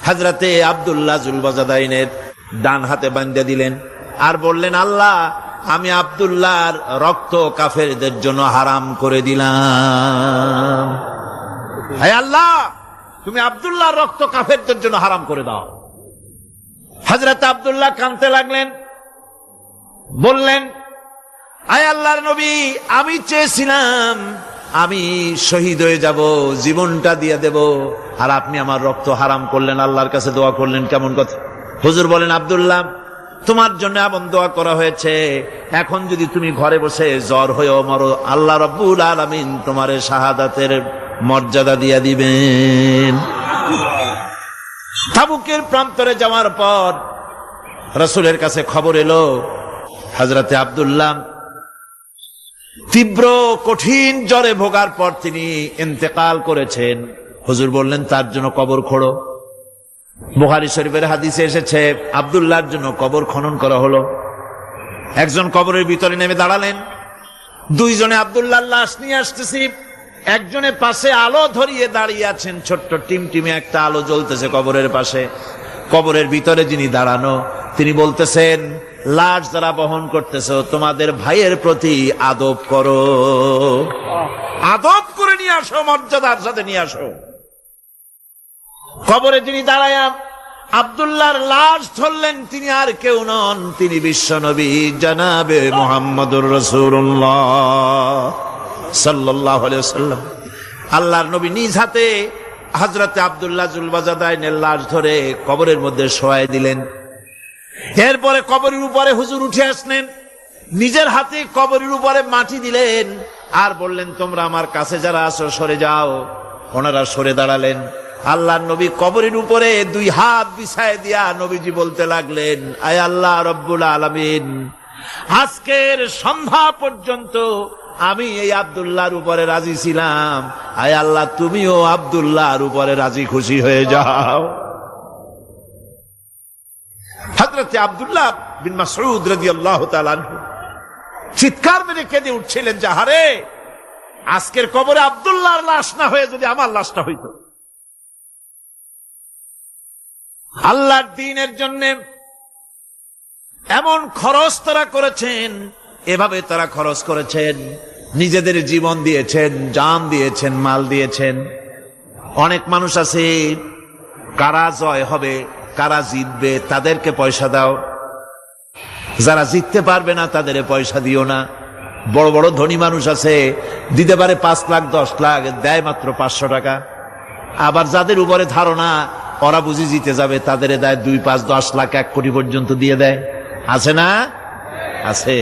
হযরতে আব্দুল্লাহ জুলবাজাদাইনের ডান হাতে বাঁধা দিলেন আর বললেন, আল্লাহ আমি আব্দুল্লাহর রক্ত কাফেরদের জন্য হারাম করে দিলাম। হে আল্লাহ, তুমি আব্দুল্লাহর রক্ত কাফেরদের জন্য হারাম করে দাও। হযরতে আব্দুল্লাহ কাঁদতে লাগলেন, বললেন, আয় আল্লাহর নবী, আমি চেয়েছিলাম আমি শহীদ হয়ে যাব, জীবনটা দিয়ে দেব, আর আপনি আমার রক্ত হারাম করলেন, আল্লাহর কাছে দোয়া করলেন, কেমন কথা? হুজুর বলেন, আব্দুল্লাহ তোমার জন্য এমন দোয়া করা হয়েছে, এখন যদি তুমি ঘরে বসে জ্বর হয়েও মরো, আল্লাহ রাব্বুল আলামিন তোমার শাহাদাতের মর্যাদা দিয়ে দিবেন। তাবুকের প্রান্তরে যাওয়ার পর রাসূলের কাছে খবর এলো, হযরতে আব্দুল্লাহ তীব্র কঠিন জ্বরে ভোগার পর তিনি ইন্তেকাল করেছেন। হুজুর বললেন, তার জন্য কবর খোঁড়ো। বুখারী শরীফের হাদিসে এসেছে, আব্দুল্লাহর জন্য কবর খনন করা হলো। একজন কবরের ভিতরে নেমে দাঁড়ালেন, দুইজনে আব্দুল্লাহর লাশ নিয়ে আসতেছি, একজনের পাশে আলো ধরিয়ে দাঁড়িয়ে আছেন, ছোট্ট টিমটিমে একটা আলো জ্বলতেছে কবরের পাশে। কবরের ভিতরে যিনি দাঁড়ানো, তিনি বলতেছেন, লাশ যারা বহন করতেছে তোমাদের ভাইয়ের প্রতি আদব করো, আদব করে নিয়ে আসো, মর্যাদার সাথে নিয়ে আসো। কবরে যিনি দাঁড়ায়া আব্দুল্লাহর লাশ ধরলেন, তিনি আর কেউ নন, তিনি বিশ্বনবী জনাবে মুহাম্মদুর রাসূলুল্লাহ সাল্লাল্লাহু আলাইহি ওয়াসাল্লাম। আল্লাহর নবী নিজ হাতে হযরতে আব্দুল্লাহ জুলবাজাদাইনের লাশ ধরে কবরের মধ্যে শোয়াই দিলেন। এরপরে কবরের উপরে হুজুর উঠে আসলেন, নিজের হাতে কবরের উপরে মাটি দিলেন আর বললেন, তোমরা আমার কাছে যারা আছো সরে যাও। ওনারা সরে দাঁড়ালেন। আল্লাহর নবী কবরের উপরে 2 হাত বিছায় দিয়া নবীজি বলতে লাগলেন, আয় আল্লাহ রব্বুল আলামিন, আজকের সন্ধ্যা পর্যন্ত আমি এই আব্দুল্লাহর উপরে রাজি ছিলাম, আয় আল্লাহ তুমিও আব্দুল্লাহর উপরে রাজি খুশি হয়ে যাও। হযরত আব্দুল্লাহ বিন মাসউদ রাদিয়াল্লাহু তাআলা চিৎকার মেরে কেঁদে উঠছিলেন, যাহারে আজকের কবরে আব্দুল্লাহর লাশ না হয়ে যদি আমার লাশটা হইত। আল্লাহর দ্বীনের জন্য এমন খরচ তারা করেছেন, এভাবে তারা খরচ করেছেন, নিজেদের জীবন দিয়েছেন, জান দিয়েছেন, মাল দিয়েছেন। অনেক মানুষ আছে, কারা জয় হবে, কারা জিতবে তাদেরকে পয়সা দাও, যারা জিততে পারবে না তাদের পয়সা দিও না। বড় বড় ধনী মানুষ আছে, দিতে পারে 5 লাখ 10 লাখ, দেয় মাত্র 500 টাকা। আবার যাদের উপরে ধারণা ওরা বুঝি জিতে যাবে, তাদের দেয় 2, 5, 10 লাখ 1 কোটি পর্যন্ত দিয়ে দেয়। আছে না? আছে।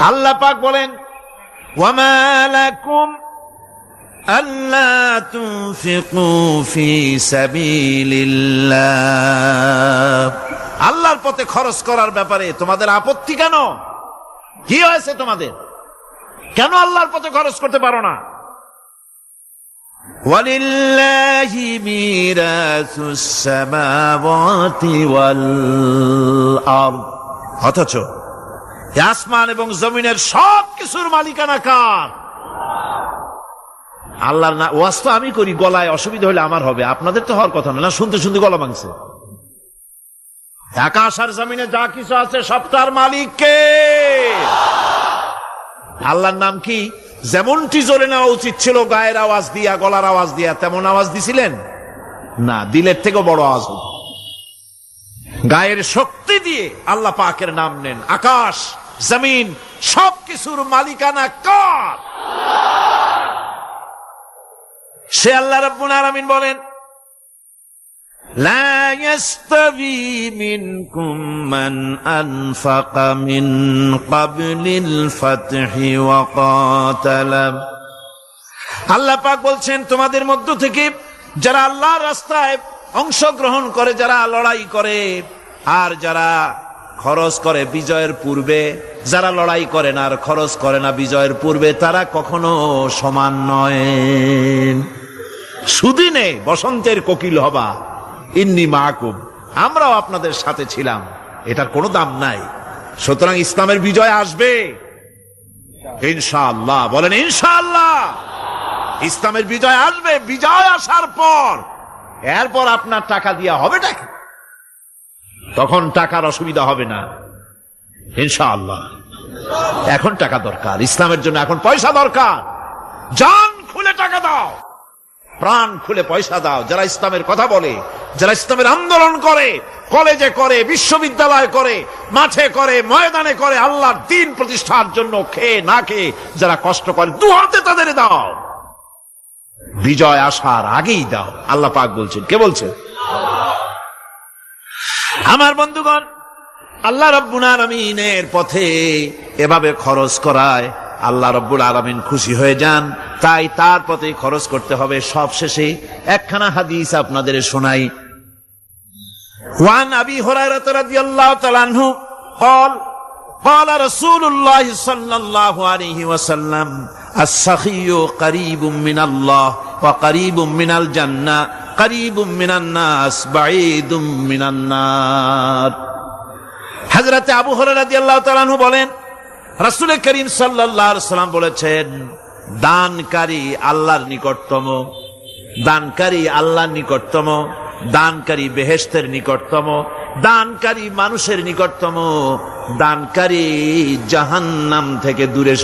আল্লাহ পাক বলেন, ওয়ামা লাকুম আল্লা তুনফিকু ফি সাবিলিল্লাহ, আল্লাহর পথে খরচ করার ব্যাপারে তোমাদের আপত্তি কেন? কি হয়েছে তোমাদের? কেন আল্লাহর পথে খরচ করতে পারো না? ওয়ালিল্লাহি মিরাসুস সামাওয়াতি ওয়াল আরদ, অথচ আসমান এবং জমিনের সব কিছুর মালিকানা কার? আল্লাহর না। ওয়াজ তো আমি করি, গলায় অসুবিধা হলে আমার হবে, আপনাদের তো হওয়ার কথা না। শুনতে শুনতে গলা ভাঙছে। আকাশ আর জমিনে যা কিছু আছে সব তার মালিক কে? আল্লাহর নাম কি? যেমনটি জোরে নেওয়া উচিত ছিল গায়ের আওয়াজ দিয়া, গলার আওয়াজ দিয়া, তেমন আওয়াজ দিছিলেন না, দিলের থেকেও বড় আওয়াজ। গায়ের শক্তি দিয়ে আল্লাহ পাকের নাম নেন। আকাশ জমিন সবকিছুর মালিকানা কার? সে আল্লাহ রাব্বুল আলামিন বলেন, লা ইয়াস্তাবি মিনকুম মান আনফাকা মিন ক্বাবলিল ফাতহি ওয়া ক্বাতালা। আল্লাহ পাক বলছেন, তোমাদের মধ্য থেকে যারা আল্লাহর রাস্তায় অংশগ্রহণ করে, যারা লড়াই করে, আর যারা খরচ করে বিজয়ের পূর্বে, যারা লড়াই করে না আর খরচ করে না বিজয়ের পূর্বে, তারা কখনো সমান নয়। সুদিনে বসন্তের কোকিল হবা, ইন্নী মাকুম, আমরাও আপনাদের সাথে ছিলাম, এটার কোনো দাম নাই। সুতরাং ইসলামের বিজয় আসবে ইনশাআল্লাহ। বলেন ইনশাআল্লাহ। ইসলামের বিজয় আসবে। বিজয় আসার পর এরপর আপনার টাকা দিয়া হবে টাকা, তখন টাকার অসুবিধা হবে না ইনশাআল্লাহ। এখন টাকা দরকার, ইসলামের জন্য এখন পয়সা দরকার। জান খুলে টাকা দাও, প্রাণ খুলে পয়সা দাও। যারা ইসলামের কথা বলে, যারা ইসলামের আন্দোলন করে, কলেজে করে, বিশ্ববিদ্যালয় করে, মাঠে করে, ময়দানে করে, আল্লাহর দ্বীন প্রতিষ্ঠার জন্য খেয়ে না খেয়ে যারা কষ্ট করে, দুহাতে তাদের দাও। বিজয় আসার আগেই দাও। আল্লাহ পাক বলছেন। কে বলছেন? আমার বন্ধুগণ, আল্লাহ রাব্বুল আলামিনের পথে এভাবে খরচ করায় আল্লাহ রাব্বুল আলামিন খুশি হয়ে যান, তাই তার পথে খরচ করতে হবে। সব শেষে একখানা হাদিস আপনাদের শোনাই। ওয়ান আবি হুরায়রা রাদিয়াল্লাহু তাআলা আনহু قال قال رسول الله صلى الله عليه وسلم السخي قريب من الله وقريب من الجنة قريب من الناس بعيد من النار। হযরত আবু হুরায়রা রাদিয়াল্লাহু তাআলা আনহু বলেন, রাসূল করিম সাল্লাল্লাহু আলাইহি ওয়াসাল্লাম বলেছেন, দানকারী আল্লাহর নিকটতম, দানকারী আল্লাহর নিকটতম, দানকারী বেহেশতের নিকটতম, দানকারী মানুষের নিকটতম, দানকারী জাহান্নাম থেকে দূরে।